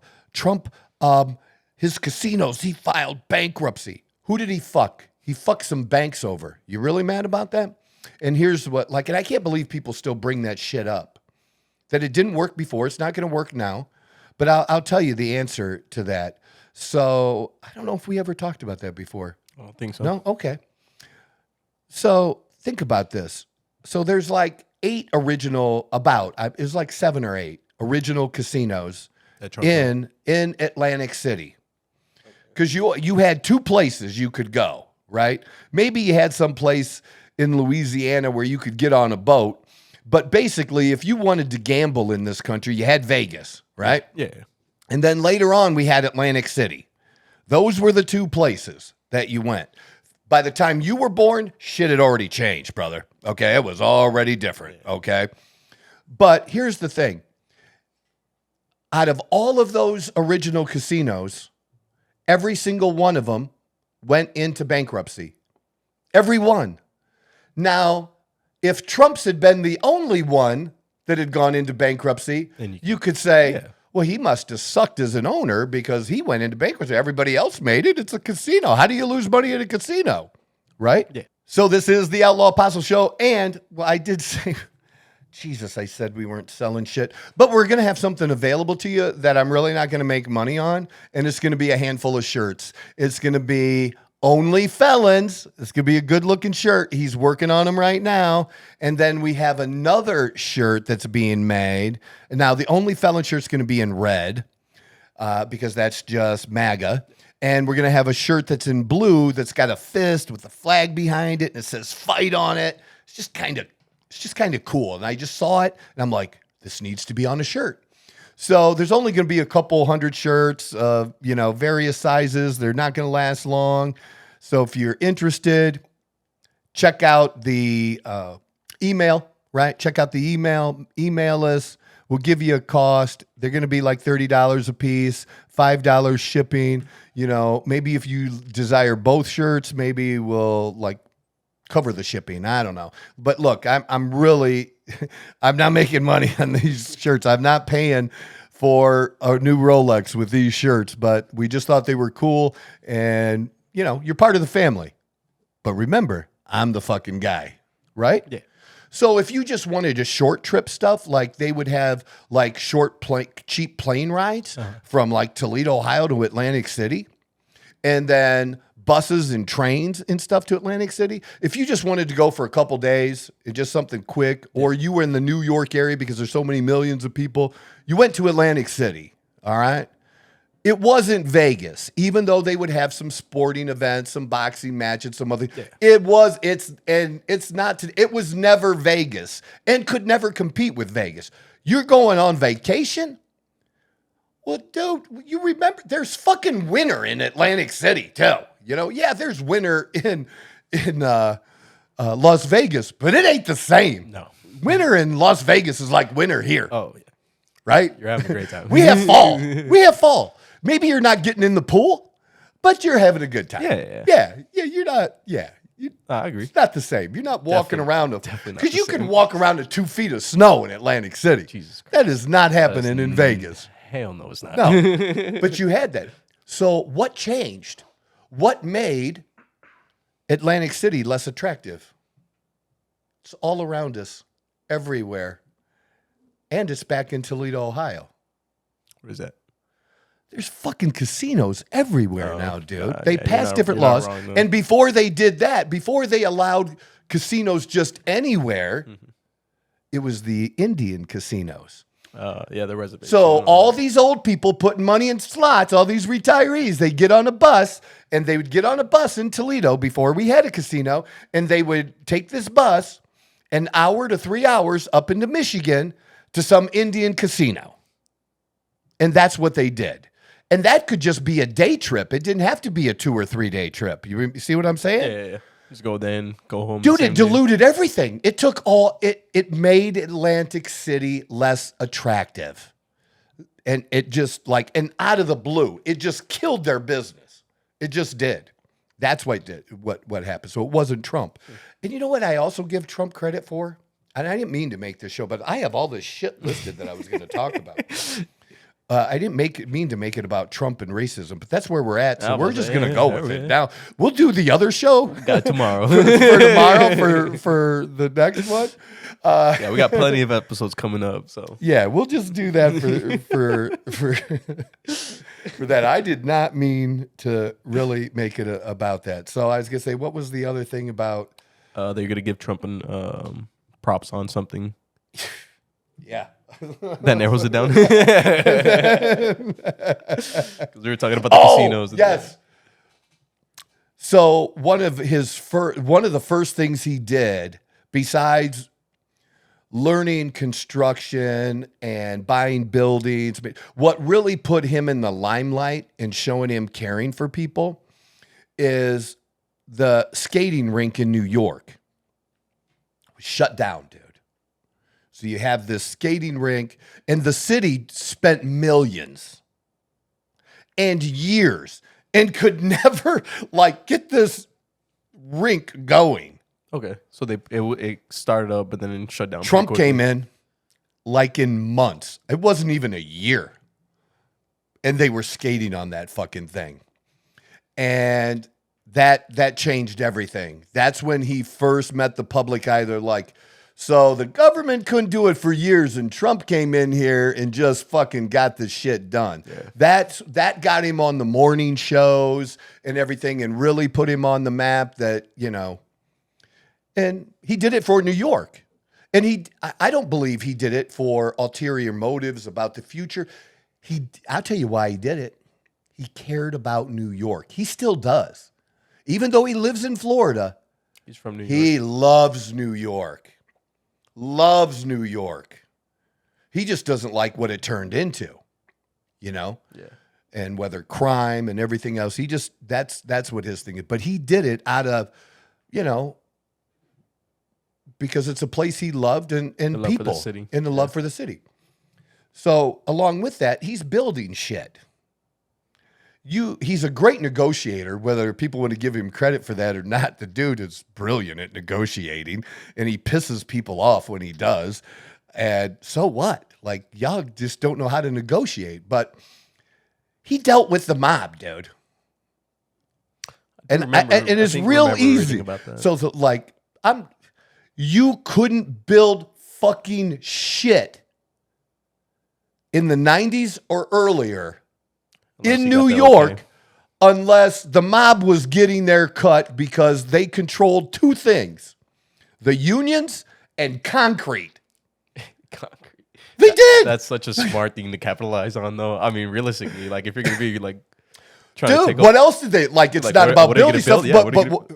his casinos, he filed bankruptcy. Who did he fuck? He fucked some banks over. You really mad about that? And here's what, and I can't believe people still bring that shit up. That it didn't work before. It's not going to work now. But I'll tell you the answer to that. So I don't know if we ever talked about that before. I don't think so. No? Okay. So think about this. So there's like 8 original, it was like 7 or 8 original casinos That Trump in Atlantic City. Because you had 2 places you could go, right? Maybe you had some place in Louisiana where you could get on a boat. But basically, if you wanted to gamble in this country, you had Vegas, right? Yeah. And then later on, we had Atlantic City. Those were the 2 places that you went. By the time you were born, shit had already changed, brother. Okay, it was already different, okay? But here's the thing. Out of all of those original casinos, every single one of them went into bankruptcy. Every one. Now, if Trump's had been the only one that had gone into bankruptcy, you could say, well, he must have sucked as an owner because he went into bankruptcy. Everybody else made it. It's a casino. How do you lose money at a casino? Right? Yeah. So this is the Outlaw Apostle Show. And, well, I did say, Jesus, I said we weren't selling shit. But we're going to have something available to you that I'm really not going to make money on. And it's going to be a handful of shirts. It's going to be Only Felons. It's going to be a good-looking shirt. He's working on them right now. And then we have another shirt that's being made. Now, the Only Felon shirt's going to be in red because that's just MAGA. And we're going to have a shirt that's in blue that's got a fist with a flag behind it, and it says fight on it. It's just kind of cool. And I just saw it, and I'm like, this needs to be on a shirt. So there's only going to be a couple hundred shirts of, various sizes. They're not going to last long. So if you're interested, check out the email, right? Check out the email us. We'll give you a cost. They're going to be like $30 a piece, $5 shipping. Maybe if you desire both shirts, maybe we'll cover the shipping. I don't know. But look, I'm not making money on these shirts. I'm not paying for a new Rolex with these shirts, but we just thought they were cool. And, you're part of the family. But remember, I'm the fucking guy, right? Yeah. So if you just wanted a short trip stuff, they would have cheap plane rides from Toledo, Ohio to Atlantic City, and then buses and trains and stuff to Atlantic City. If you just wanted to go for a couple days, just something quick, or you were in the New York area because there's so many millions of people, you went to Atlantic City, all right? It wasn't Vegas, even though they would have some sporting events, some boxing matches, some other. Yeah. It was never Vegas and could never compete with Vegas. You're going on vacation? Well, dude, you remember there's fucking winter in Atlantic City too. There's winter in Las Vegas, but it ain't the same. No. Winter in Las Vegas is like winter here. Oh, yeah. Right? You're having a great time. We have fall. Maybe you're not getting in the pool, but you're having a good time. Yeah, you're not. Yeah. I agree. It's not the same. You're not walking around because you can walk around in 2 feet of snow in Atlantic City. Jesus Christ. That is not happening in Vegas. Hell no, it's not. No, but you had that. So what changed? What made Atlantic City less attractive? It's all around us, everywhere, and it's back in Toledo, Ohio. What is that? There's fucking casinos everywhere now, dude. They yeah, passed different laws. Wrong, and before they did that, before they allowed casinos just anywhere, it was the Indian casinos. The reservation. So all these old people putting money in slots, all these retirees, they get on a bus, and they would get on a bus in Toledo before we had a casino, and they would take this bus an hour to 3 hours up into Michigan to some Indian casino. And that's what they did. And that could just be a day trip. It didn't have to be a 2 or 3 day trip. You see what I'm saying? Yeah. Just go then, go home. Dude, it diluted everything. It took it made Atlantic City less attractive. And it just and out of the blue, it just killed their business. It just did. That's what happened. So it wasn't Trump. And you know what I also give Trump credit for? And I didn't mean to make this show, but I have all this shit listed that I was going to talk about. I didn't mean to make it about Trump and racism, but that's where we're at. So I we're was just like, going to yeah, go yeah, with it. yeah. Now, we'll do the other show Got tomorrow. for tomorrow for the next one. Yeah, we got plenty of episodes coming up. So Yeah, we'll just do that for that. I did not mean to really make it about that. So I was going to say, what was the other thing about? they're gonna give Trump an props on something Yeah. that narrows it down. Because we were talking about the casinos. And Yes. So one of the first things he did, besides learning construction and buying buildings, what really put him in the limelight and showing him caring for people is the skating rink in New York. Shut down, dude. So you have this skating rink, and the city spent millions and years and could never get this rink going. Okay, so it started up, but then it shut down. Trump pretty came quickly. in in months. It wasn't even a year. And they were skating on that fucking thing. And that changed everything. That's when he first met the public eye. They're like, so the government couldn't do it for years, and Trump came in here and just fucking got the shit done. Yeah. That got him on the morning shows and everything and really put him on the map that, and he did it for New York. And I don't believe he did it for ulterior motives about the future. I'll tell you why he did it. He cared about New York. He still does. Even though he lives in Florida, He's from New York. he loves New York. Loves New York. He just doesn't like what it turned into, Yeah. and whether crime and everything else. That's what his thing is. But he did it out of, because it's a place he loved and love for people the city. and the love for the city. So along with that, he's building shit. He's a great negotiator, whether people want to give him credit for that or not. The dude is brilliant at negotiating, and he pisses people off when he does. And so what? Y'all just don't know how to negotiate. But he dealt with the mob, dude. And it's real easy. So you couldn't build fucking shit in the 90s or earlier in New York, unless the mob was getting their cut because they controlled two things: the unions and concrete. Concrete. They did. That's such a smart thing to capitalize on, though. I mean, realistically, if you're gonna be trying to Dude, take what else did they It's not about building stuff,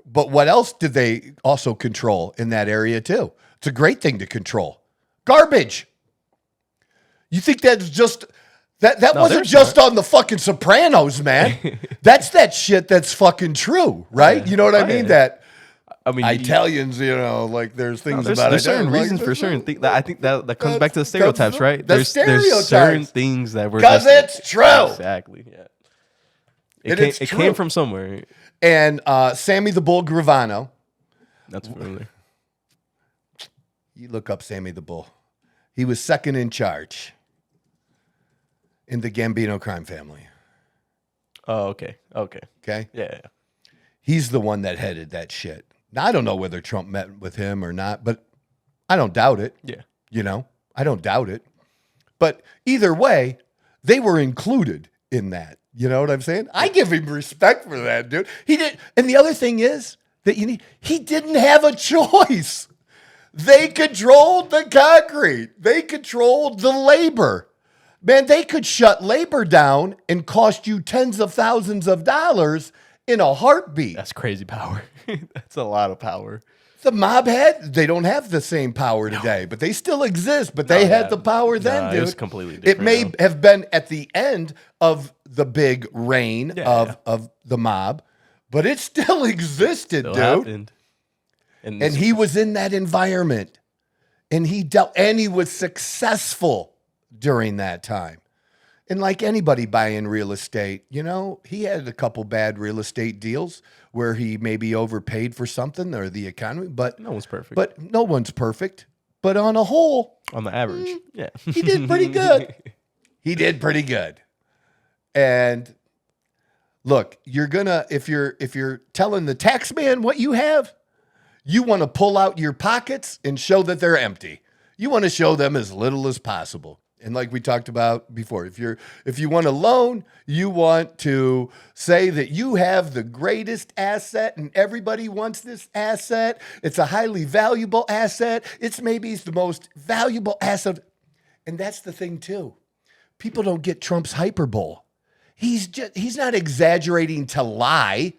but what else did they also control in that area too? It's a great thing to control. Garbage. You think that's just that wasn't just on the fucking Sopranos, man. That's that shit that's fucking true, right? You know what I mean? That Italians, there's things about there's it. certain reasons for certain things. I think that comes back to the stereotypes, right? The There's stereotypes. certain things that were Because it's true. Exactly. Yeah. It's It true. came from somewhere. And Sammy the Bull Gravano. That's familiar. You look up Sammy the Bull. He was second in charge in the Gambino crime family. Oh, okay. Okay? Yeah. He's the one that headed that shit. Now, I don't know whether Trump met with him or not, but I don't doubt it. Yeah. I don't doubt it. But either way, they were included in that. You know what I'm saying? I give him respect for that, dude. He did. And the other thing is that he didn't have a choice. They controlled the concrete. They controlled the labor. Man, they could shut labor down and cost you tens of thousands of dollars in a heartbeat. That's crazy power. That's a lot of power. The mob they don't have the same power today, but they still exist. But they had the power then, dude. It was completely different. It may have been at the end of the big reign of the mob, but it still existed, dude. Happened. And he was in that environment, and he was successful during that time. And like anybody buying real estate, he had a couple bad real estate deals where he maybe overpaid for something or the economy, but no one's perfect. But no one's perfect. But on a whole, on the average, yeah, he did pretty good. He did pretty good. And look, if you're telling the tax man what you have, you want to pull out your pockets and show that they're empty. You want to show them as little as possible. And like we talked about before, if you want a loan, you want to say that you have the greatest asset and everybody wants this asset. It's a highly valuable asset. It's the most valuable asset. And that's the thing too. People don't get Trump's hyperbole. He's not exaggerating to lie.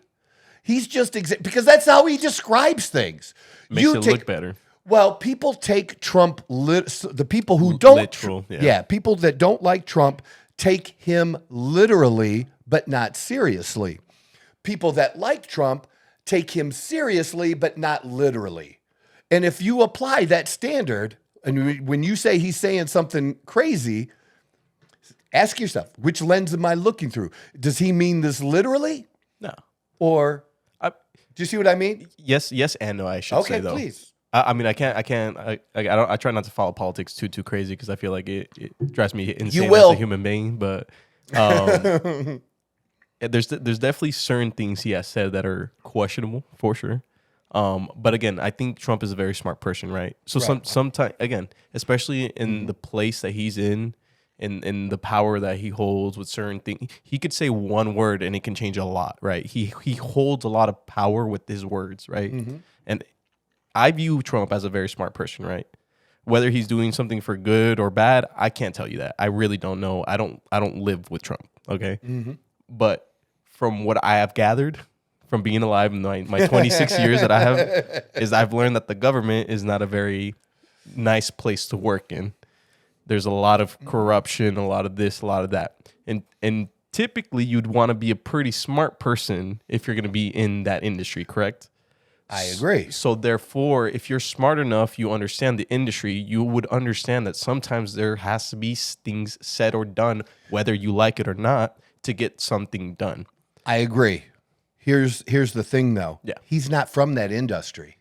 He's just because that's how he describes things. Makes it look better. Well, people take Trump, the people who don't, literal, people that don't like Trump take him literally, but not seriously. People that like Trump take him seriously, but not literally. And if you apply that standard, and when you say he's saying something crazy, ask yourself, which lens am I looking through? Does he mean this literally? No. Or, do you see what I mean? Yes and no, I should say, though. Okay, please. I mean, I try not to follow politics too crazy because I feel like it drives me insane as a human being. But there's definitely certain things he has said that are questionable for sure. But again, I think Trump is a very smart person, right? So sometimes, again, especially in the place that he's in the power that he holds with certain things, he could say one word and it can change a lot, right? He holds a lot of power with his words, right? Mm-hmm. And I view Trump as a very smart person, right? Whether he's doing something for good or bad, I can't tell you that. I really don't know. I don't live with Trump, okay? Mm-hmm. But from what I have gathered from being alive in my 26 years that I have, is I've learned that the government is not a very nice place to work in. There's a lot of corruption, a lot of this, a lot of that. And typically you'd want to be a pretty smart person if you're going to be in that industry, correct? I agree. So therefore, if you're smart enough, you understand the industry, you would understand that sometimes there has to be things said or done, whether you like it or not, to get something done. I agree. Here's the thing, though. Yeah. He's not from that industry.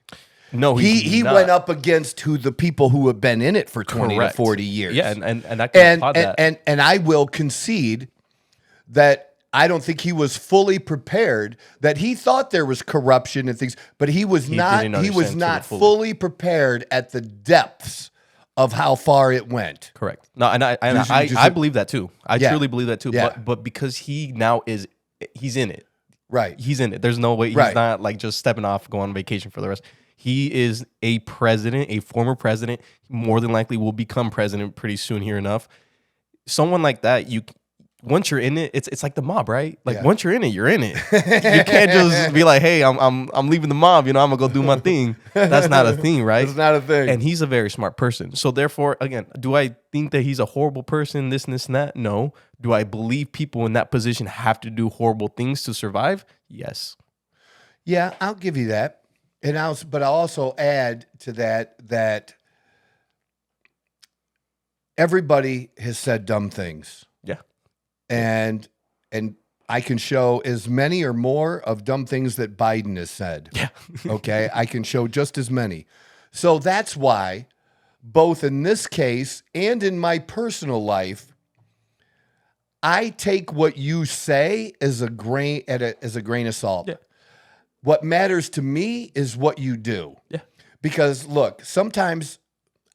No, he went up against the people who have been in it for 20 Correct. to 40 years. Yeah, and I can applaud that. And I will concede that I don't think he was fully prepared, that he thought there was corruption and things, but he was not fully prepared at the depths of how far it went. Correct. No, and I believe that too. I truly believe that too. Yeah. But because he's in it. Right. He's in it. There's no way he's not like just stepping off, going on vacation for the rest. He is a president, a former president, more than likely will become president pretty soon here enough. Someone like that, once you're in it, it's like the mob, right? Like once you're in it, you're in it. You can't just be like, hey, I'm leaving the mob, I'm gonna go do my thing. That's not a thing, right? That's not a thing. And he's a very smart person. So therefore, again, do I think that he's a horrible person, this and that? No. Do I believe people in that position have to do horrible things to survive? Yes. Yeah, I'll give you that. But I'll also add to that everybody has said dumb things. Yeah. And I can show as many or more of dumb things that Biden has said. Yeah. Okay? I can show just as many. So that's why, both in this case and in my personal life, I take what you say as a grain of salt. Yeah. What matters to me is what you do. Yeah. Because look, sometimes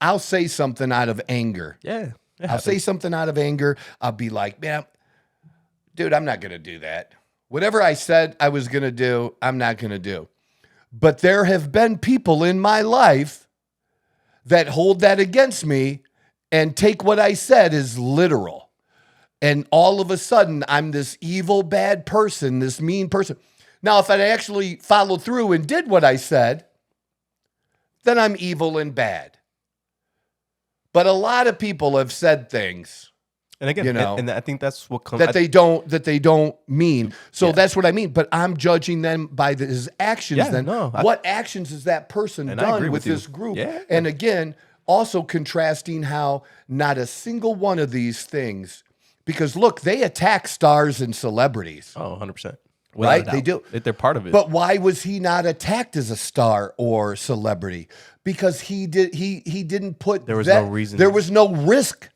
I'll say something out of anger. Yeah. I'll say something out of anger. I'll be like, man, dude, I'm not going to do that. Whatever I said I was going to do, I'm not going to do. But there have been people in my life that hold that against me and take what I said as literal. And all of a sudden, I'm this evil, bad person, this mean person. Now, if I actually followed through and did what I said, then I'm evil and bad. But a lot of people have said things, and again, and I think that's what comes that they don't mean. So that's what I mean. But I'm judging them by his actions. What actions has that person done with this group? Yeah. And again, also contrasting how not a single one of these things, because look, they attack stars and celebrities. Oh, 100%. Right? They do. They're part of it. But why was he not attacked as a star or celebrity? Because he didn't put there was no reason. There was no risk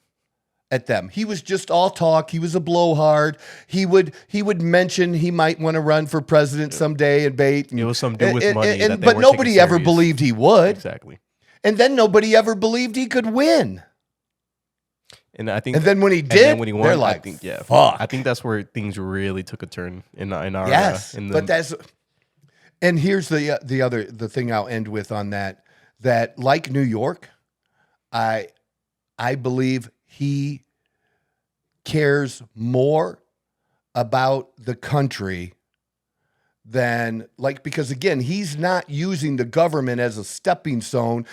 at them. He was just all talk. He was a blowhard. He would mention he might want to run for president someday and bait. And, It was some dude with money that they but weren't nobody taking ever serious. believed he would. Exactly. And then nobody ever believed he could win. And I think, And then when he and did, then when he won, they're like, I think, yeah, fuck. I think that's where things really took a turn in our Yes, in the, but that's, and here's the thing I'll end with on that like New York, I believe he cares more about the country than because again, he's not using the government as a stepping stone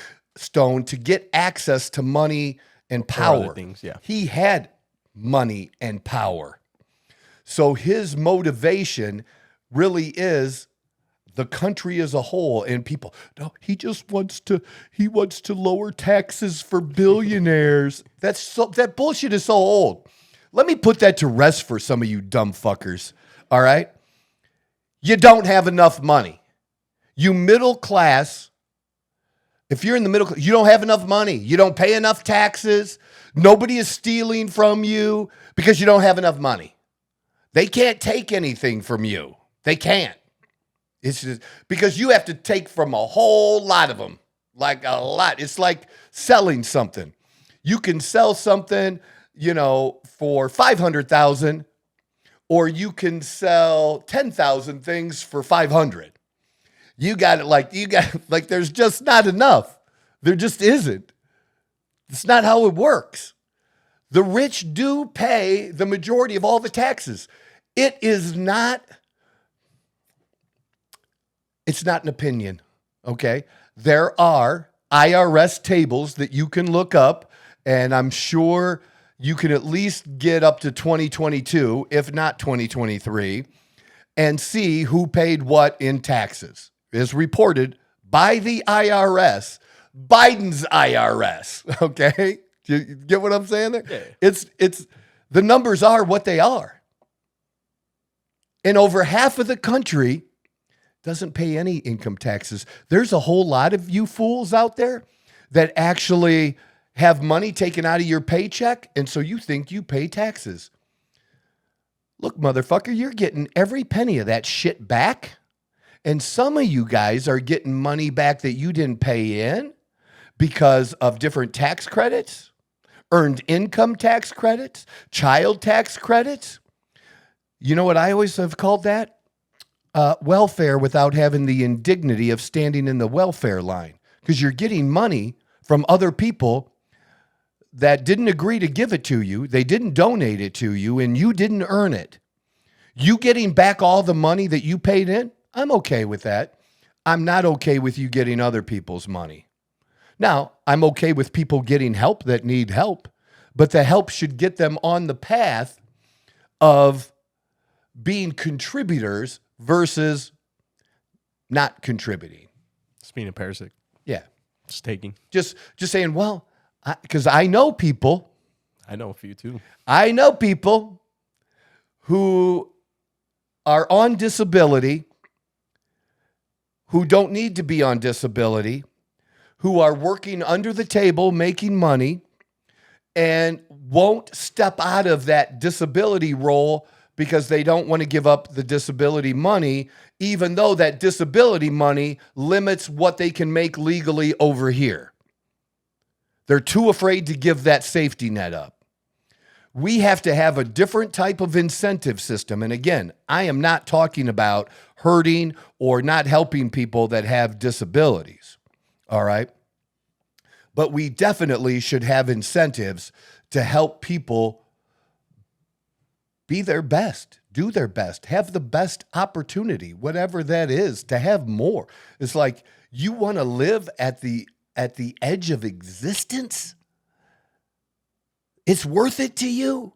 to get access to money and or other power. things, yeah. He had money and power. So his motivation really is the country as a whole, and people, no, he just wants to lower taxes for billionaires. That bullshit is so old. Let me put that to rest for some of you dumb fuckers. All right? You don't have enough money. You middle class, if you're in the middle class, you don't have enough money. You don't pay enough taxes. Nobody is stealing from you because you don't have enough money. They can't take anything from you. They can't. It's just because you have to take from a whole lot of them, like a lot. It's like selling something. You can sell something, for 500,000, or you can sell 10,000 things for 500. There's just not enough. There just isn't. It's not how it works. The rich do pay the majority of all the taxes. It's not an opinion, okay? There are IRS tables that you can look up, and I'm sure you can at least get up to 2022, if not 2023, and see who paid what in taxes. Is reported by the IRS, Biden's IRS, okay? You get what I'm saying there? Yeah. It's the numbers are what they are. And over half of the country doesn't pay any income taxes. There's a whole lot of you fools out there that actually have money taken out of your paycheck, and so you think you pay taxes. Look, motherfucker, you're getting every penny of that shit back, and some of you guys are getting money back that you didn't pay in because of different tax credits, earned income tax credits, child tax credits. You know what I always have called that? Welfare without having the indignity of standing in the welfare line, because you're getting money from other people that didn't agree to give it to you. They didn't donate it to you, and you didn't earn it. You getting back all the money that you paid in, I'm okay with that. I'm not okay with you getting other people's money. Now, I'm okay with people getting help that need help, but the help should get them on the path of being contributors versus not contributing. Just being a parasite. Yeah. Just taking. Just saying, well, because I know people. I know a few too. I know people who are on disability, who don't need to be on disability, who are working under the table, making money, and won't step out of that disability role because they don't want to give up the disability money, even though that disability money limits what they can make legally over here. They're too afraid to give that safety net up. We have to have a different type of incentive system. And again, I am not talking about hurting or not helping people that have disabilities, all right? But we definitely should have incentives to help people be their best, do their best, have the best opportunity, whatever that is, to have more. It's like, you want to live at the edge of existence? It's worth it to you?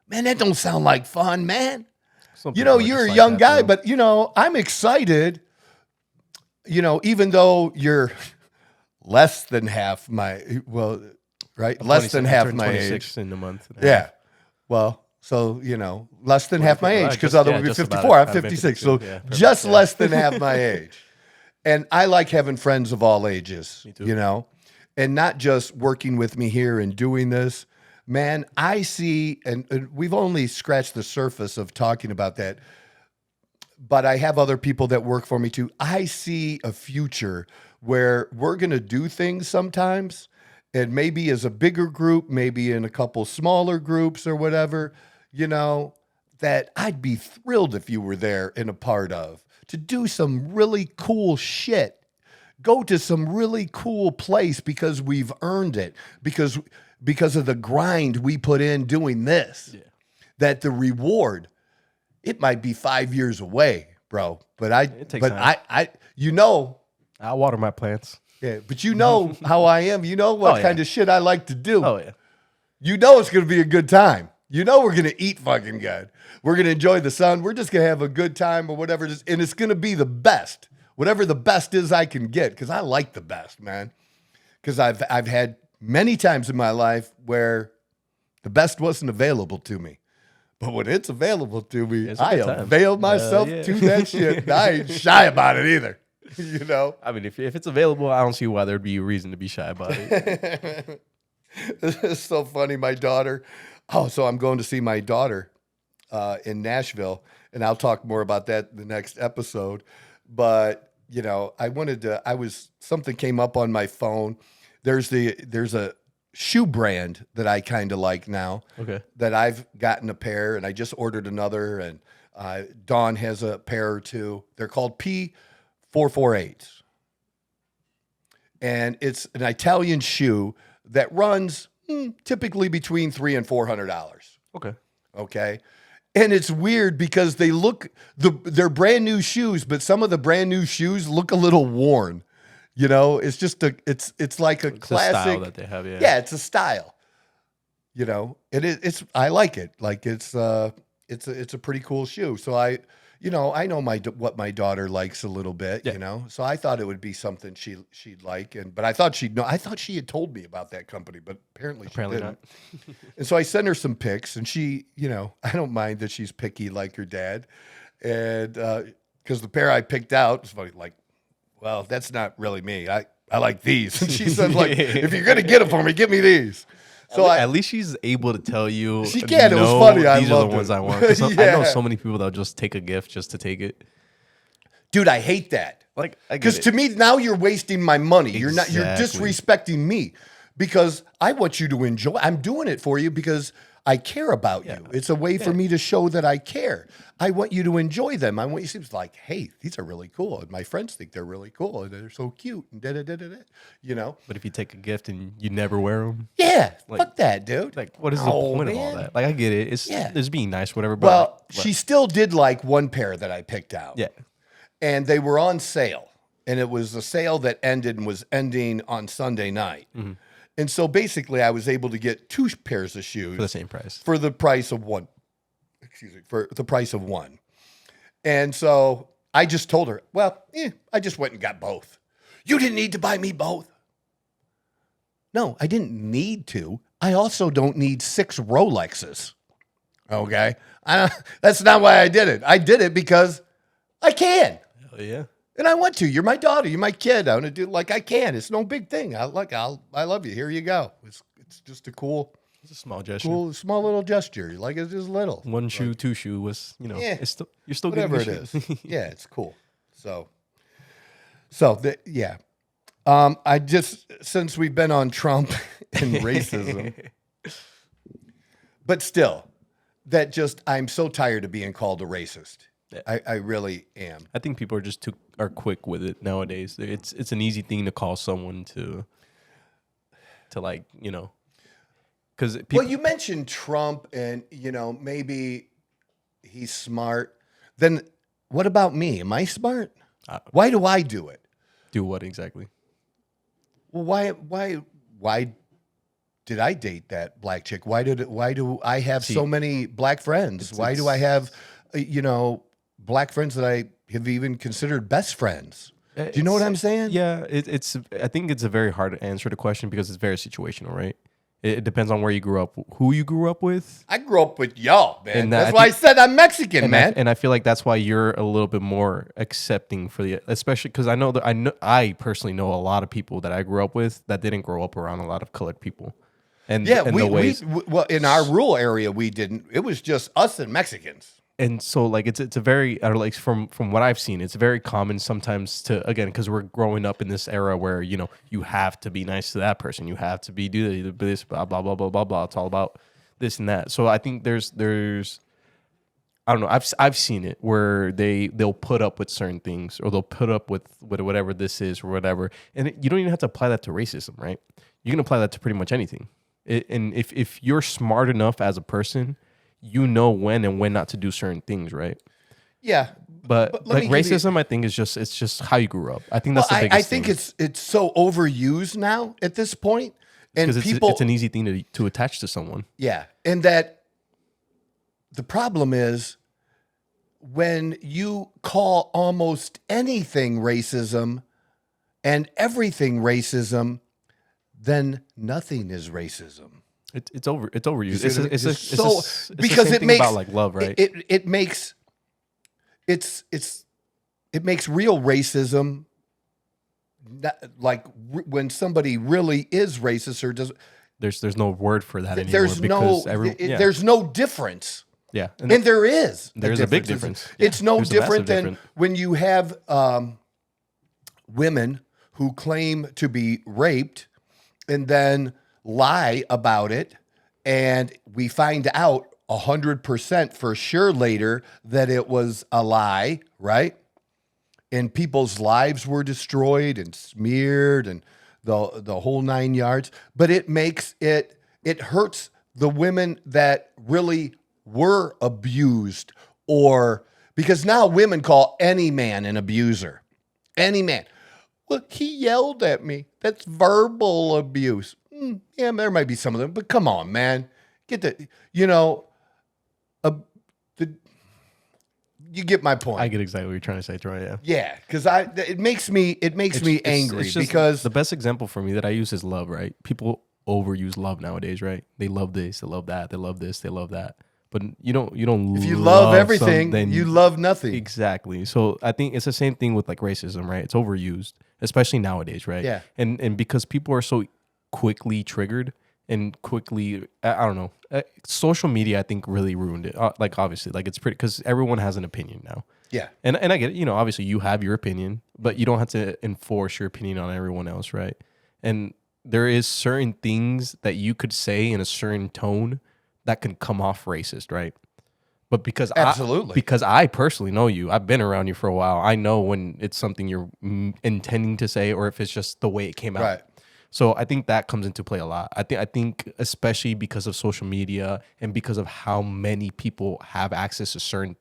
Man, that don't sound like fun, man. Some You know, people are you're just a like young that, guy, too. but, I'm excited, even though you're less than half my, right? I'm Less than 26 I half turned my 26 age. in a month. Yeah. Well, so, less than half my age, because other would be just about 54. it. I'm I've been 56. 52. So Yeah, perfect. just Yeah. less than half my age. And I like having friends of all ages, Me too. and not just working with me here and doing this. man, I see, and we've only scratched the surface of talking about that, but I have other people that work for me too. I see a future where we're going to do things sometimes, and maybe as a bigger group, maybe in a couple smaller groups or whatever, that I'd be thrilled if you were there and a part of, to do some really cool shit. Go to some really cool place because we've earned it, because of the grind we put in doing this. Yeah. That the reward, it might be 5 years away, bro. But time. I'll water my plants. Yeah, but how I am. You know what kind of shit I like to do. Oh, yeah. It's going to be a good time. We're going to eat fucking good. We're going to enjoy the sun. We're just going to have a good time or whatever it is. And it's going to be the best. Whatever the best is I can get, because I like the best, man. Because I've had many times in my life where the best wasn't available to me. But when it's available to me, I avail myself to that shit. And I ain't shy about it either. I mean, if it's available, I don't see why there'd be a reason to be shy about it. This is so funny. My daughter. So I'm going to see my daughter in Nashville, and I'll talk more about that in the next episode. But something came up on my phone. There's a shoe brand that I kind of like now. Okay. That I've gotten a pair, and I just ordered another, and Dawn has a pair or two. They're called P448s. And it's an Italian shoe that runs typically between $300 and $400. Okay. And it's weird because they're brand new shoes, but some of the brand new shoes look a little worn. It's just it's like a classic style that they have. Yeah. Yeah, it's a style. I like it. Like it's a pretty cool shoe. So I know what my daughter likes a little bit, So I thought it would be something she'd like, but I thought she'd know. I thought she had told me about that company, but apparently she didn't. Not. And so I sent her some pics, and she, I don't mind that she's picky like her dad, and because the pair I picked out was funny, like, well, that's not really me. I like these, and she said, like, if you're gonna get them for me, give me these. So at least she's able to tell you. She can. It was funny. These are the ones I want. I know so many people that'll just take a gift just to take it. Dude, I hate that. Like, because to me now you're wasting my money. Exactly. You're disrespecting me because I want you to enjoy. I'm doing it for you because I care about you. It's a way for me to show that I care. I want you to enjoy them. I want you to be like, hey, these are really cool. And my friends think they're really cool. And they're so cute. And But if you take a gift and you never wear them. Yeah. Fuck that, dude. Like, what is the point of all that? Like, I get it. It's being nice, whatever. But well, she still did like one pair that I picked out. Yeah. And they were on sale. And it was a sale that ended and was ending on Sunday night. Mm-hmm. And so basically I was able to get two pairs of shoes. For the same price. For the price of one. For the price of one. And so I just told her, well, I just went and got both. You didn't need to buy me both. No, I didn't need to. I also don't need 6 Rolexes. Okay? That's not why I did it. I did it because I can. Hell yeah. And I want to. You're my daughter. You're my kid. I want to do like I can. It's no big thing. I love you. Here you go. It's just a cool. It's a small gesture. Cool, small little gesture. Like it's just little. One shoe, 2 shoe was, you're still whatever getting it is. Yeah, it's cool. Yeah. I just, since we've been on Trump and racism, but still, I'm so tired of being called a racist. Yeah. I really am. I think people are quick with it nowadays. It's an easy thing to call someone to like, because well, you mentioned Trump and, maybe he's smart. Then what about me? Am I smart? Why do I do it? Do what exactly? Well, why did I date that black chick? Why do I have so many black friends? Why do I have, black friends that I have even considered best friends? Do you know what I'm saying? Yeah, I think it's a very hard to answer the question because it's very situational, right? It depends on where you grew up, who you grew up with. I grew up with y'all, man. That's why I said I'm Mexican, man. And I feel like that's why you're a little bit more accepting especially because I personally know a lot of people that I grew up with that didn't grow up around a lot of colored people. and Yeah, and the ways. well, in our rural area, we didn't. It was just us and Mexicans. And so like it's a very I don't know, like from what I've seen, it's very common sometimes to, again, because we're growing up in this era where you have to be nice to that person, you have to do this, blah blah blah blah blah blah. It's all about this and that. So I think there's I don't know. I've seen it where they'll put up with certain things, or they'll put up with whatever this is or whatever, and you don't even have to apply that to racism, right? You can apply that to pretty much anything. And if you're smart enough as a person, you know when and when not to do certain things, right? Yeah, But let like me give you- racism, I think it's just how you grew up. I think that's Well, the biggest I think thing. it's so overused now at this point, and Because people. it's an easy thing to attach to someone. Yeah, and that the problem is when you call almost anything racism and everything racism, then nothing is racism. It's overused. See what I mean? It's Just the because same it thing makes about like love, right? It makes it makes real racism like when somebody really is racist or does. There's no word for that anymore. There's because there's no difference. yeah. And there is. There's a big difference. It's Yeah, no there's a massive different than difference. when you have women who claim to be raped and then lie about it, and we find out 100% for sure later that it was a lie, right? And people's lives were destroyed and smeared and the whole 9 yards. But it hurts the women that really were abused, or because now women call any man an abuser. Any man. Well, he yelled at me. That's verbal abuse. Yeah, there might be some of them, but come on, man. Get the, you get my point. I get exactly what you're trying to say, Troy. Yeah. Yeah, because it makes me angry it's just because the best example for me that I use is love, right? People overuse love nowadays, right? They love this, they love that, they love this, they love that. But you don't. if you love everything, then you love nothing. exactly. So I think it's the same thing with like racism, right? It's overused, especially nowadays, right? Yeah. And because people are so quickly triggered and quickly, I don't know. Social media, I think, really ruined it. Like obviously, like it's pretty because everyone has an opinion now. Yeah. And I get it. Obviously you have your opinion, but you don't have to enforce your opinion on everyone else, right? And there is certain things that you could say in a certain tone that can come off racist, right? But because Absolutely. because I personally know you, I've been around you for a while. I know when it's something you're intending to say, or if it's just the way it came out. Right. So I think that comes into play a lot. I think especially because of social media and because of how many people have access to certain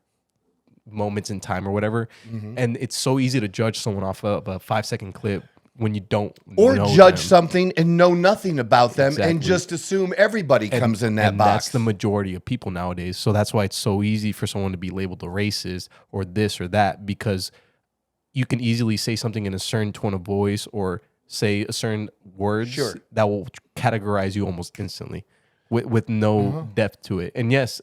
moments in time or whatever, and it's so easy to judge someone off of a 5-second clip when you don't Or know judge them. something and know nothing about them and Exactly. just assume everybody comes in that and box. That's the majority of people nowadays. So that's why it's so easy for someone to be labeled a racist or this or that, because you can easily say something in a certain tone of voice or say a certain words Sure. that will categorize you almost instantly with no depth to it. And yes,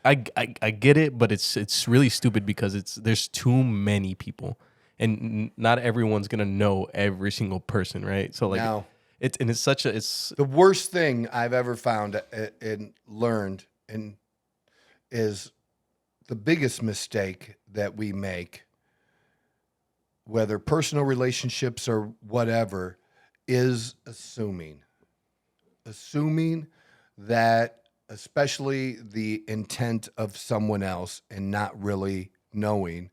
I get it, but it's really stupid because there's too many people, and not everyone's gonna know every single person, right? So like No. it's The worst thing I've ever found and learned is the biggest mistake that we make, whether personal relationships or whatever, is assuming that, especially the intent of someone else, and not really knowing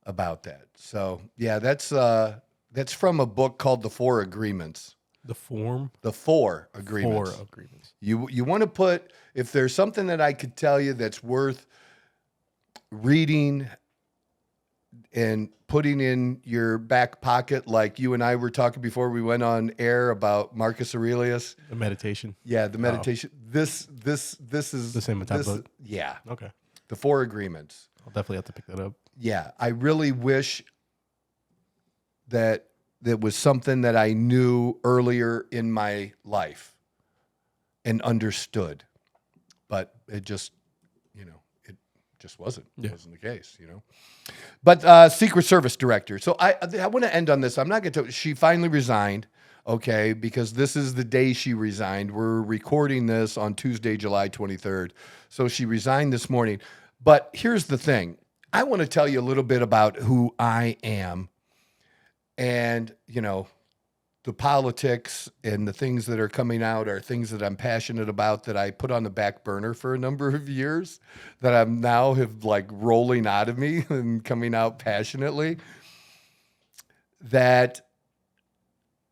about that. So yeah, that's from a book called The Four Agreements. the form The Four Agreements. for agreements. You want to put, if there's something that I could tell you that's worth reading and putting in your back pocket, like you and I were talking before we went on air about Marcus Aurelius. The meditation. Yeah, the meditation. This is The same type of book? Yeah, Okay. The Four Agreements. I'll definitely have to pick that up. Yeah, I really wish that was something that I knew earlier in my life and understood, but it just just wasn't. It wasn't the case, you know. But Secret Service director. So I want to end on this. I'm not going to. She finally resigned. Okay, because this is the day she resigned. We're recording this on Tuesday, July 23rd. So she resigned this morning. But here's the thing. I want to tell you a little bit about who I am and, you know, the politics and the things that are coming out are things that I'm passionate about that I put on the back burner for a number of years that I'm now have like rolling out of me and coming out passionately. That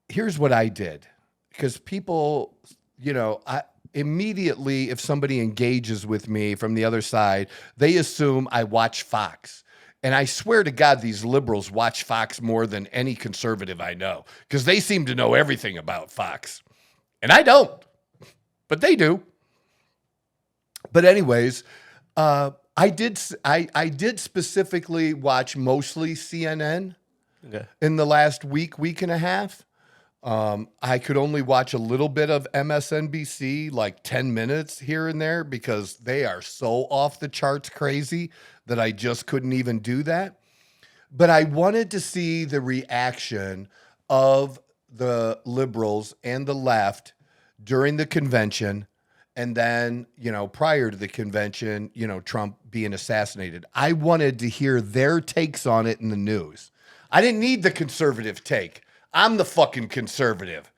here's what I did, because people, you know, immediately, if somebody engages with me from the other side, they assume I watch Fox. And I swear to God, these liberals watch Fox more than any conservative I know, because they seem to know everything about Fox. And I don't, but they do. But anyways, I did specifically watch mostly CNN in the last week and a half. I could only watch a little bit of MSNBC, like 10 minutes here and there, because they are so off the charts crazy that I just couldn't even do that. But I wanted to see the reaction of the liberals and the left during the convention. And then, you know, prior to the convention, you know, Trump being assassinated. I wanted to hear their takes on it in the news. I didn't need the conservative take. I'm the fucking conservative.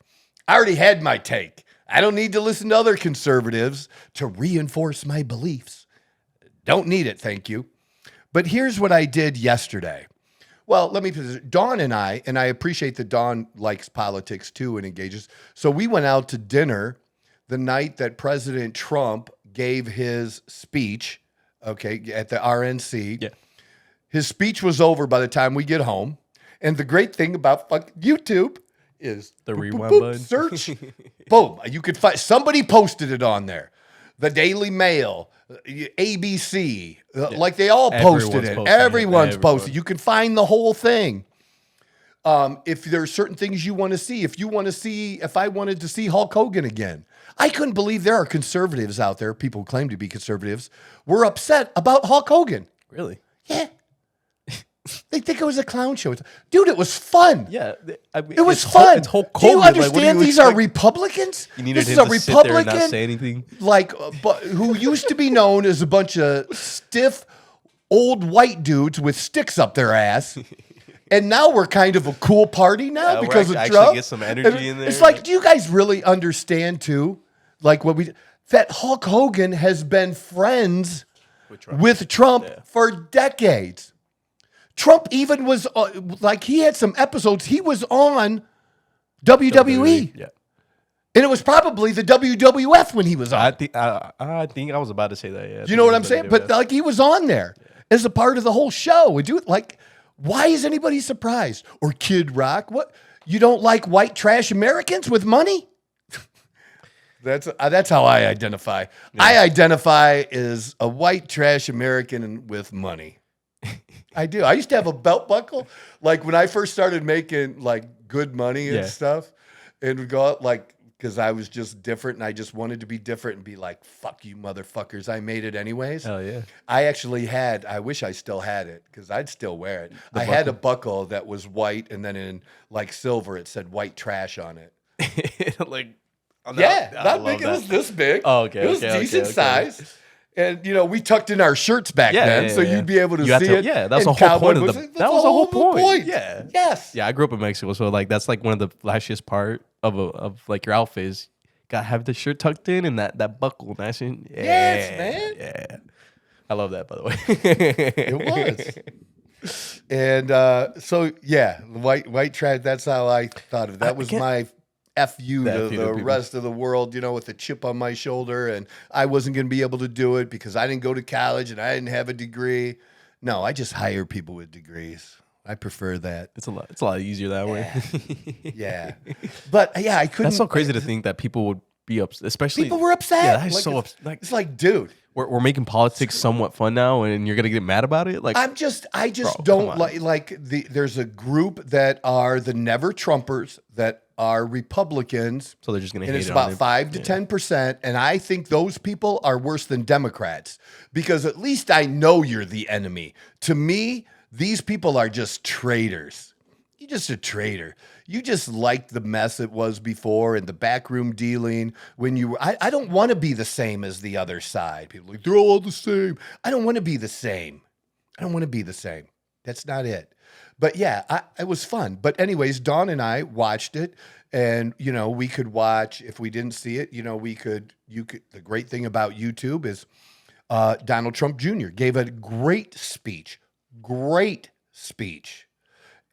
I already had my take. I don't need to listen to other conservatives to reinforce my beliefs. Don't need it, thank you. But here's what I did yesterday. Well, let me put this. Dawn and I appreciate that Dawn likes politics too and engages. So we went out to dinner the night that President Trump gave his speech, okay, at the RNC. Yeah. His speech was over by the time we get home. And the great thing about YouTube is the rewind button. Search, boom. You could find somebody posted it on there. The Daily Mail, ABC, like they all posted it. Everyone's posted. You can find the whole thing. If there are certain things you want to see, if I wanted to see Hulk Hogan again, I couldn't believe there are conservatives out there. People who claim to be conservatives were upset about Hulk Hogan. Really? Yeah. They think it was a clown show. Dude, it was fun. Yeah. I mean, it was fun. It's Hulk Hogan. Do you understand like, these are Republicans? You needed this him is a to sit there Republican, and not say anything? like, who used to be known as a bunch of stiff, old white dudes with sticks up their ass. And now we're kind of a cool party now because of Trump. Get some energy in there. It's like, do you guys really understand too? Like that Hulk Hogan has been friends with Trump for decades. Trump even was like, he had some episodes. He was on WWE. Yeah. And it was probably the WWF when he was on. I think I was about to say that. Yeah. You know what I'm saying? But like, he was on there as a part of the whole show. Would you like? Why is anybody surprised? Or Kid Rock? What? You don't like white trash Americans with money? That's how I identify. Yeah. I identify as a white trash American with money. I do. I used to have a belt buckle, like when I first started making like good money and stuff, and would go out like, because I was just different and I just wanted to be different and be like, fuck you motherfuckers, I made it anyways. Hell yeah. I actually had, I wish I still had it because I'd still wear it. Had a buckle that was white and then in like silver it said white trash on it. Like, not big. It was this big. Oh, okay. It was decent size. And, you know, we tucked in our shirts back then, so you'd be able to see it. Yeah, that was the whole point of that was the whole point. Yeah. Yes. Yeah, I grew up in Mexico, so like that's like one of the flashiest part of like your outfit is gotta have the shirt tucked in and that buckle nice and yes, man. Yeah. I love that, by the way. It was. And so white trash, that's how I thought of it. That was my F you to the rest of the world, you know, with a chip on my shoulder, and I wasn't going to be able to do it because I didn't go to college and I didn't have a degree. No, I just hire people with degrees. I prefer that. It's a lot easier that way. Yeah. But yeah, I couldn't. That's so crazy to think that people would be upset, especially People were upset. Yeah, that's Like, so it's, like it's like, dude, we're making politics somewhat fun now, and you're gonna get mad about it. Like I just bro, don't come on. there's a group that are the never Trumpers that are Republicans. So they're just gonna And hate it's on about it. 5 to 10%. And I think those people are worse than Democrats because at least I know you're the enemy. To me, these people are just traitors. You're just a traitor. You just like the mess it was before and the backroom dealing when you were. I don't want to be the same as the other side. People are like, they're all the same. I don't want to be the same. I don't want to be the same. That's not it. But yeah, it was fun. But anyways, Dawn and I watched it, and we could watch if we didn't see it. You could. The great thing about YouTube is Donald Trump Jr. gave a great speech.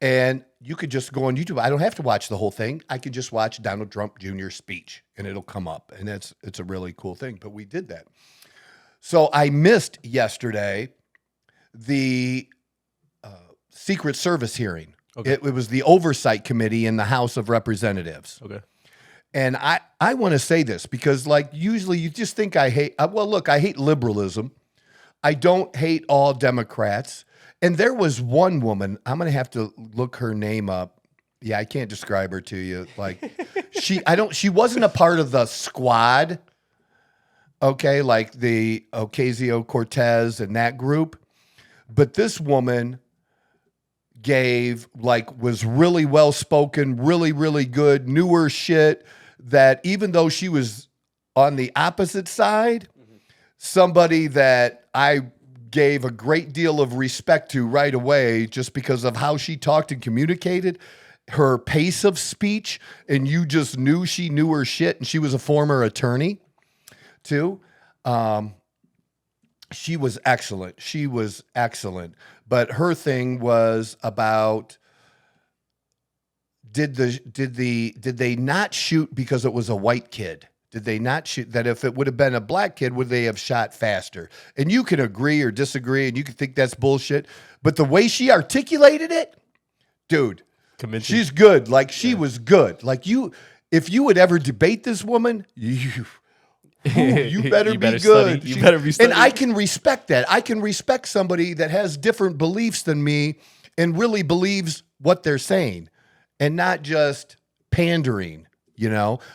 And you could just go on YouTube. I don't have to watch the whole thing. I could just watch Donald Trump Jr.'s speech, and it'll come up. And it's a really cool thing. But we did that. So I missed yesterday the Secret Service hearing. Okay. It was the Oversight Committee in the House of Representatives. Okay. And I want to say this because, like, usually you just think I hate. Well, look, I hate liberalism. I don't hate all Democrats. And there was one woman, I'm going to have to look her name up. Yeah, I can't describe her to you. Like she wasn't a part of the squad. Okay, like the Ocasio-Cortez and that group. But this woman was really well-spoken, really, really good, knew her shit, that even though she was on the opposite side, somebody that I gave a great deal of respect to right away just because of how she talked and communicated, her pace of speech, and you just knew she knew her shit, and she was a former attorney too. She was excellent. But her thing was about did they not shoot because it was a white kid? Did they not shoot that if it would have been a black kid, would they have shot faster? And you can agree or disagree, and you can think that's bullshit. But the way she articulated it, dude, Convincing. she's good. Like, she was good. Like, if you would ever debate this woman, you better be good. You better be studying. And I can respect that. I can respect somebody that has different beliefs than me and really believes what they're saying and not just pandering,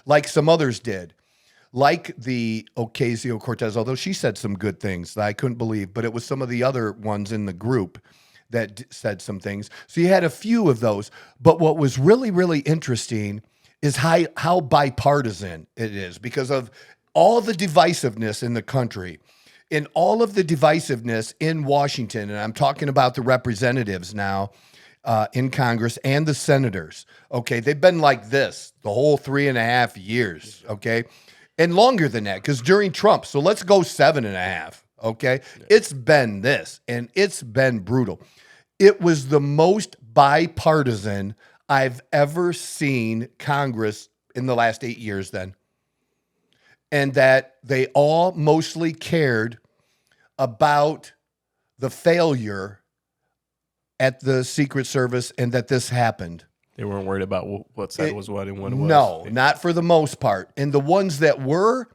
like some others did. Like the Ocasio-Cortez, although she said some good things that I couldn't believe, but it was some of the other ones in the group that said some things. So you had a few of those. But what was really, really interesting is how bipartisan it is because of all the divisiveness in the country and all of the divisiveness in Washington. And I'm talking about the representatives now in Congress and the senators. Okay. They've been like this the whole 3.5 years. Okay. And longer than that, because during Trump, so let's go 7.5, okay? Yeah. It's been this, and it's been brutal. It was the most bipartisan I've ever seen Congress in the last 8 years then. And that they all mostly cared about the failure at the Secret Service and that this happened. They weren't worried about what side was what and what it was. No, not for the most part. And the ones that were,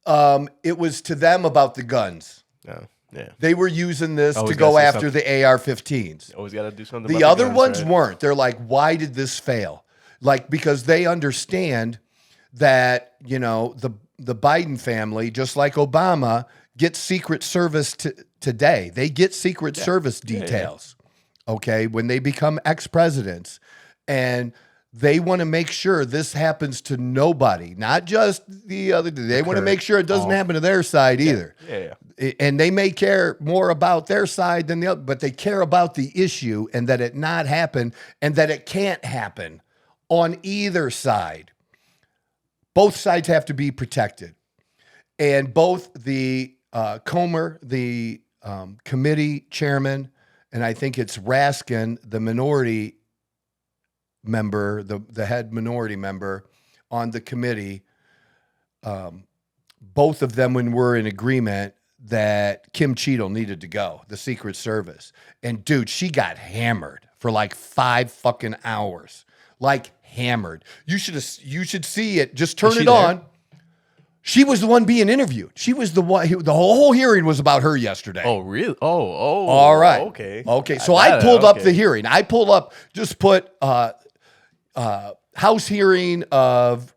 it was to them about the guns. Oh, yeah. They were using this Always to go gotta say after the AR-15s. Always got to do something The about other guns, ones right? weren't. They're like, why did this fail? Like, because they understand that, the Biden family, just like Obama, gets Secret Service today. They get Secret Service details. Okay, when they become ex-presidents, and they want to make sure this happens to nobody, not just the other. They want to make sure it doesn't happen to their side either. Yeah. And they may care more about their side than the other, but they care about the issue and that it not happen and that it can't happen on either side. Both sides have to be protected, and both the Comer, the committee chairman, and I think it's Raskin, the minority member, the head minority member on the committee, both of them were in agreement that Kim Cheadle needed to go, the Secret Service. And dude, she got hammered for like 5 fucking hours. Like hammered. You should see it. Just turn it on. She was the one being interviewed. She was the one. The whole hearing was about her yesterday. Oh, really? Oh. All right. Okay. Okay. So I pulled up the okay. hearing. I pulled up, just put House hearing of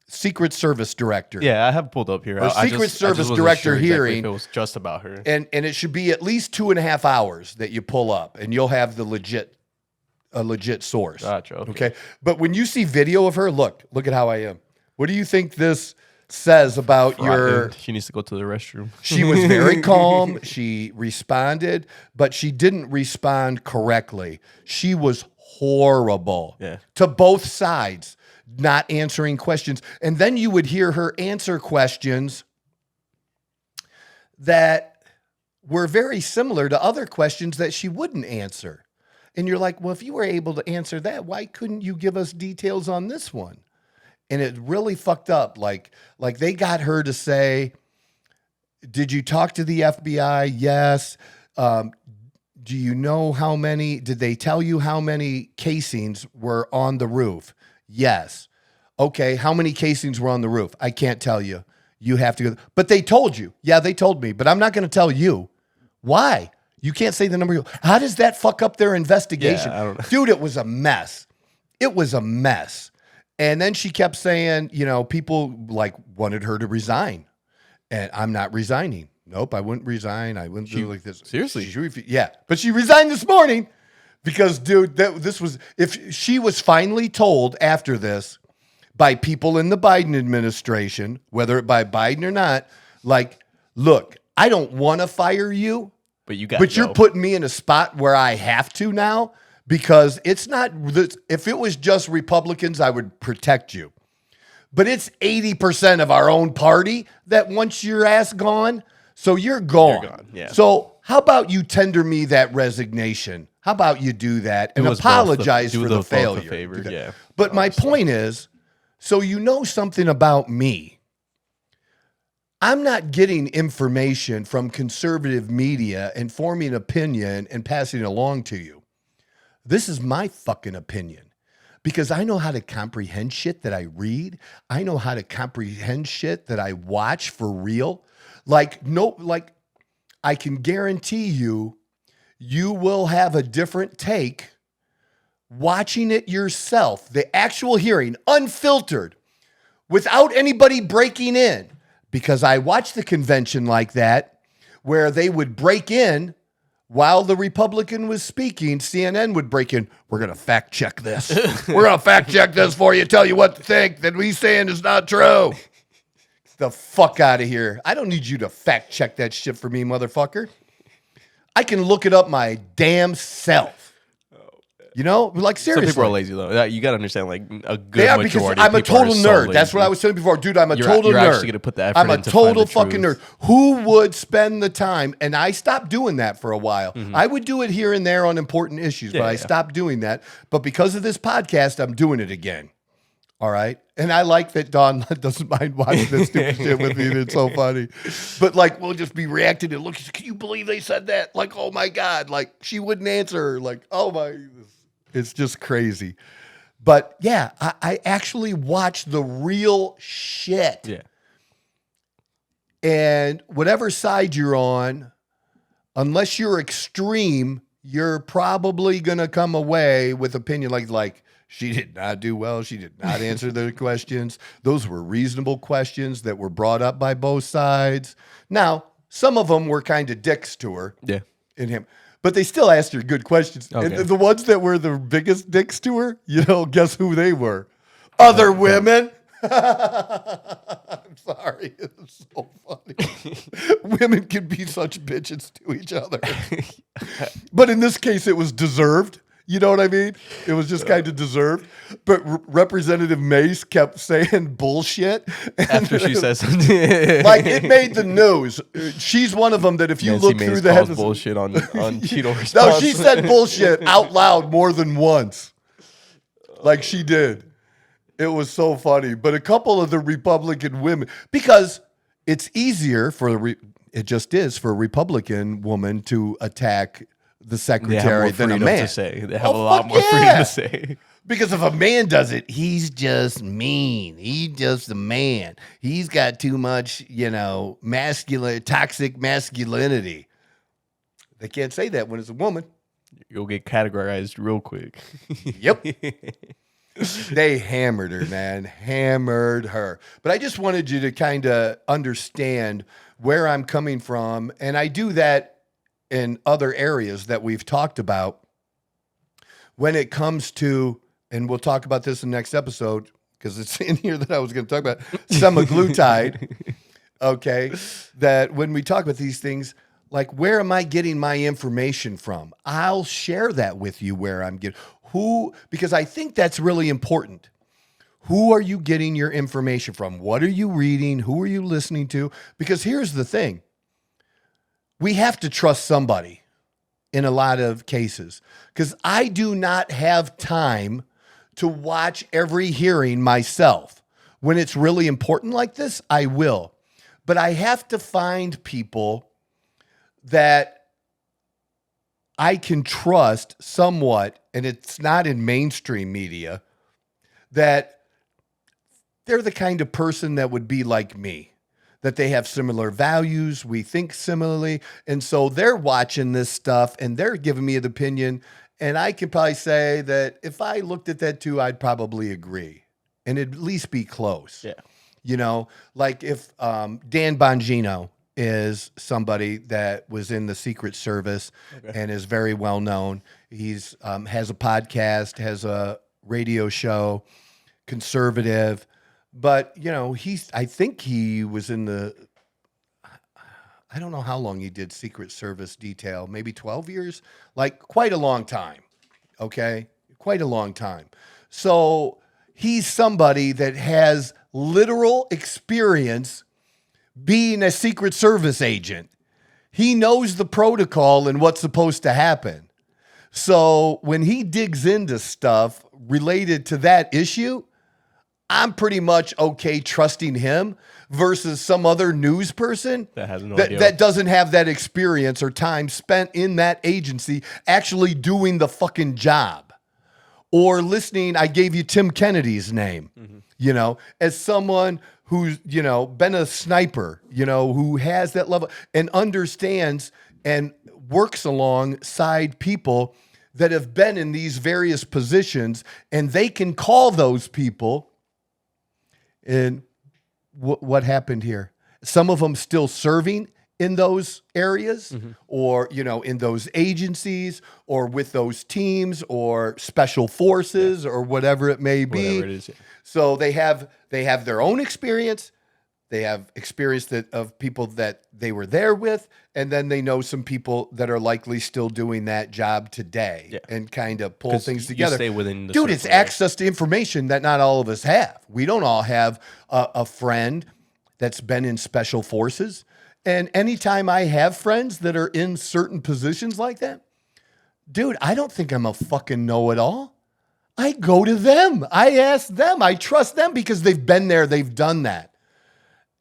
Secret Service Director. Yeah, I have pulled up here. Or Secret Service Director hearing. If it was just about her. And it should be at least 2.5 hours that you pull up, and you'll have a legit source. Gotcha. Okay. But when you see video of her, look at how I am. What do you think this says about She needs to go to the restroom. She was very calm. She responded, but she didn't respond correctly. She was horrible to both sides, not answering questions. And then you would hear her answer questions that were very similar to other questions that she wouldn't answer. And you're like, well, if you were able to answer that, why couldn't you give us details on this one? And it really fucked up. Like they got her to say, did you talk to the FBI? Yes. Do you know did they tell you how many casings were on the roof? Yes. Okay. How many casings were on the roof? I can't tell you. You have to go. But they told you. Yeah, they told me, but I'm not going to tell you. Why? You can't say the number. How does that fuck up their investigation? Yeah, I don't know. Dude, it was a mess. It was a mess. And then she kept saying, people wanted her to resign. And I'm not resigning. Nope, I wouldn't resign. I wouldn't do like this. Seriously? Yeah. But she resigned this morning because, dude, if she was finally told after this by people in the Biden administration, whether it by Biden or not, look, I don't want to fire you, but you're putting me in a spot where I have to now. Because it's not, if it was just Republicans, I would protect you. But it's 80% of our own party that wants your ass gone. So you're gone. You're gone, yeah. So how about you tender me that resignation? How about you do that and apologize for the failure? Favor, yeah. But my point is, so you know something about me. I'm not getting information from conservative media and forming an opinion and passing it along to you. This is my fucking opinion because I know how to comprehend shit that I read. I know how to comprehend shit that I watch for real. I can guarantee you will have a different take watching it yourself, the actual hearing, unfiltered, without anybody breaking in. Because I watched the convention like that where they would break in. While the Republican was speaking, CNN would break in. We're going to fact check this. We're going to fact check this for you, tell you what to think, that we saying is not true. Get the fuck out of here. I don't need you to fact check that shit for me, motherfucker. I can look it up my damn self. Seriously. Some people are lazy though. You got to understand, a good majority because of I'm a people are total so nerd. lazy. That's what I was saying before. Dude, I'm a total nerd. You're actually going to put the effort I'm a in to find total the fucking nerd. truth. Who would spend the time? And I stopped doing that for a while. Mm-hmm. I would do it here and there on important issues, but I stopped doing that. But because of this podcast, I'm doing it again. All right. And I like that Dawn doesn't mind watching this stupid shit with me. It's so funny. But we'll just be reacting and look, can you believe they said that? Oh my God. She wouldn't answer. Oh my. It's just crazy. But yeah, I actually watch the real shit. Yeah. And whatever side you're on, unless you're extreme, you're probably going to come away with opinion like she did not do well. She did not answer the questions. Those were reasonable questions that were brought up by both sides. Now, some of them were kind of dicks to her. Yeah. And him. But they still asked her good questions. Okay. And the ones that were the biggest dicks to her, guess who they were? Other women. I'm sorry. It's so funny. Women can be such bitches to each other. But in this case, it was deserved. You know what I mean? It was just kind of deserved. But Representative Mace kept saying bullshit. After she says something. It made the news. She's one of them that if you Nancy look Mace through the calls headlines. bullshit on Cheeto response. No, she said bullshit out loud more than once. She did. It was so funny. But a couple of the Republican women, because it's easier it just is for a Republican woman to attack the secretary than a man. To say. They have a Oh, lot fuck more freedom yeah. to say. Because if a man does it, he's just mean. He's just a man. He's got too much, toxic masculinity. They can't say that when it's a woman. You'll get categorized real quick. Yep. They hammered her, man. Hammered her. But I just wanted you to kind of understand where I'm coming from. And I do that in other areas that we've talked about when it comes to, and we'll talk about this in the next episode because it's in here that I was going to talk about, semaglutide. Okay. That when we talk about these things, like, where am I getting my information from? I'll share that with you where I'm getting because I think that's really important. Who are you getting your information from? What are you reading? Who are you listening to? Because here's the thing. We have to trust somebody in a lot of cases because I do not have time to watch every hearing myself. When it's really important like this, I will. But I have to find people that I can trust somewhat, and it's not in mainstream media, that they're the kind of person that would be like me, that they have similar values, we think similarly, and so they're watching this stuff and they're giving me an opinion, and I can probably say that if I looked at that too, I'd probably agree, and it'd at least be close. Yeah. Like if Dan Bongino is somebody that was in the Secret Service and is very well known. He's has a podcast, has a radio show, conservative, but I think he was in I don't know how long he did Secret Service detail, maybe 12 years, like quite a long time. Okay. Quite a long time. So he's somebody that has literal experience being a Secret Service agent. He knows the protocol and what's supposed to happen. So when he digs into stuff related to that issue, I'm pretty much okay trusting him versus some other news person That has no idea. that doesn't have that experience or time spent in that agency actually doing the fucking job. Or listening, I gave you Tim Kennedy's name, as someone who's, been a sniper, who has that level and understands and works alongside people that have been in these various positions, and they can call those people. And what happened here? Some of them still serving in those areas or, in those agencies or with those teams or special forces or whatever it may be. Whatever it is. Yeah. So they have their own experience. They have experience of people that they were there with, and then they know some people that are likely still doing that job today and kind of pull things together. Stay within the Dude, it's access to information that not all of us have. We don't all have a friend that's been in special forces. And anytime I have friends that are in certain positions like that, dude, I don't think I'm a fucking know-it-all. I go to them. I ask them. I trust them because they've been there. They've done that.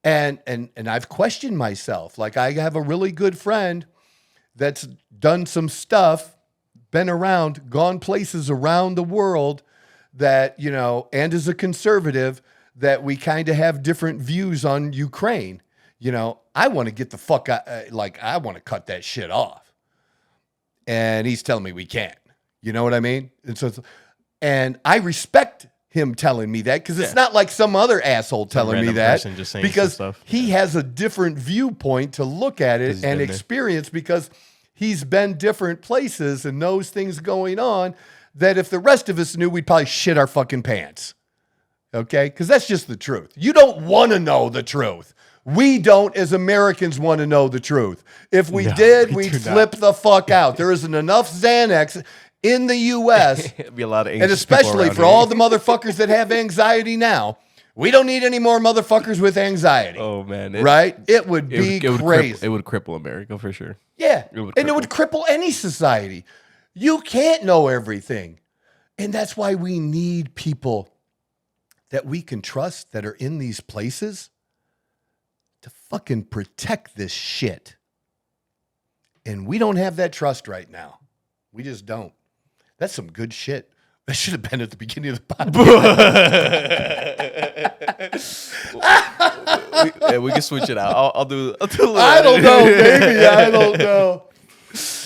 And I've questioned myself. Like, I have a really good friend that's done some stuff, been around, gone places around the world that, and is a conservative, that we kind of have different views on Ukraine. I want to get the fuck out, I want to cut that shit off. And he's telling me we can't. You know what I mean? And I respect him telling me that because it's not like some other asshole telling me that, just saying because stuff. he has a different viewpoint to look at it and experience because he's been different places and knows things going on that if the rest of us knew, we'd probably shit our fucking pants. Okay? Because that's just the truth. You don't want to know the truth. We don't, as Americans, want to know the truth. If we did, we'd flip the fuck out. There isn't enough Xanax in the U.S. It'd be a lot of and especially for all the motherfuckers that have anxiety now. We don't need any more motherfuckers with anxiety. Oh, man. Right? It would be crazy. It would cripple America for sure. Yeah. And it would cripple any society. You can't know everything. And that's why we need people that we can trust that are in these places to fucking protect this shit. And we don't have that trust right now. We just don't. That's some good shit. That should have been at the beginning of the podcast. we can switch it out. I'll do a little. I don't know, maybe. I don't know.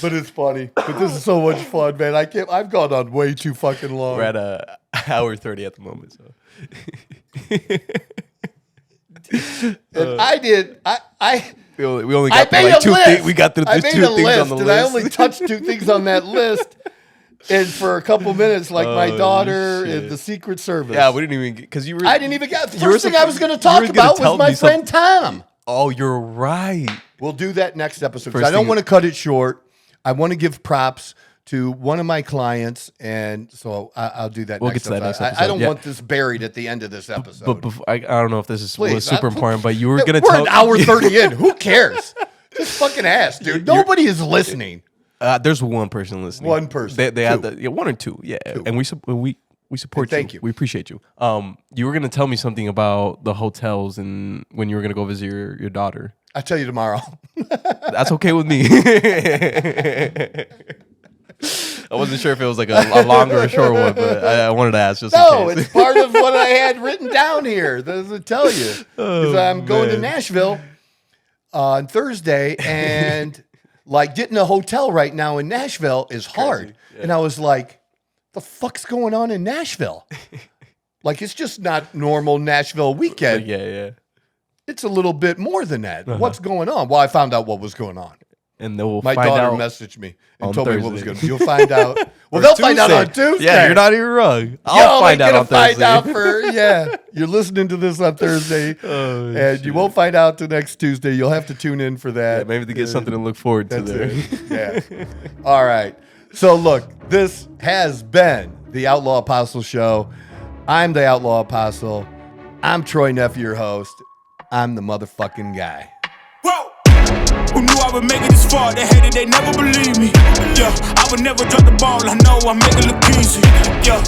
But it's funny. But this is so much fun, man. I've gone on way too fucking long. We're at an hour 30 at the moment, so. And We only got made like a two list. things. We got the I made two a things list, on the and list. I only touched 2 things on that list. And for a couple minutes, like my daughter shit. and the Secret Service. Yeah, we didn't even because you were. I didn't even get. The you were first thing I was going to talk you were gonna about tell was my me friend Tom. Oh, you're right. We'll do that next episode. 'Cause First I don't thing- want to cut it short. I want to give props to one of my clients, and so I'll do that. We'll next get to that next I episode, don't yeah. want this buried at the end of this episode. But before, I don't know if this is Please, was super I- important, but you were gonna We're tell. an hour 30 in. Who cares? Just fucking ask, dude. Nobody is listening. There's one person listening. One person. They had Two. the 1 or 2. Yeah, and we support And thank you. We appreciate you. You were gonna tell me something about the hotels and when you were gonna go visit your daughter. I'll tell you tomorrow. That's okay with me. I wasn't sure if it was like a long or a short one, but I wanted to ask just No, in case. it's part of what I had written down here. Does it tell you? Because I'm going to Nashville on Thursday, and like getting a hotel right now in Nashville is hard. Yeah. And I was like, the fuck's going on in Nashville? Like, it's just not normal Nashville weekend. Yeah. It's a little bit more than that. What's going on? Well, I found out what was going on. And then we'll My find daughter out. messaged me and on told me what was Thursday. going on. You'll find out. Well, Or they'll find out on Tuesday. Yeah, you're not even wrong. I'll find out on find Thursday. out you're listening to this on Thursday, and you won't find out till next Tuesday. You'll have to tune in for that. Yeah, maybe to get something to look forward to That's there. it. Yeah. All right. So look, this has been the Outlaw Apostle Show. I'm the Outlaw Apostle. I'm Troy Neff, your host. I'm the motherfucking guy. Whoa! Who knew I would make it this far? They hated, they never believe me. Yeah, I would never drop the ball. I know I make it look easy. Yeah.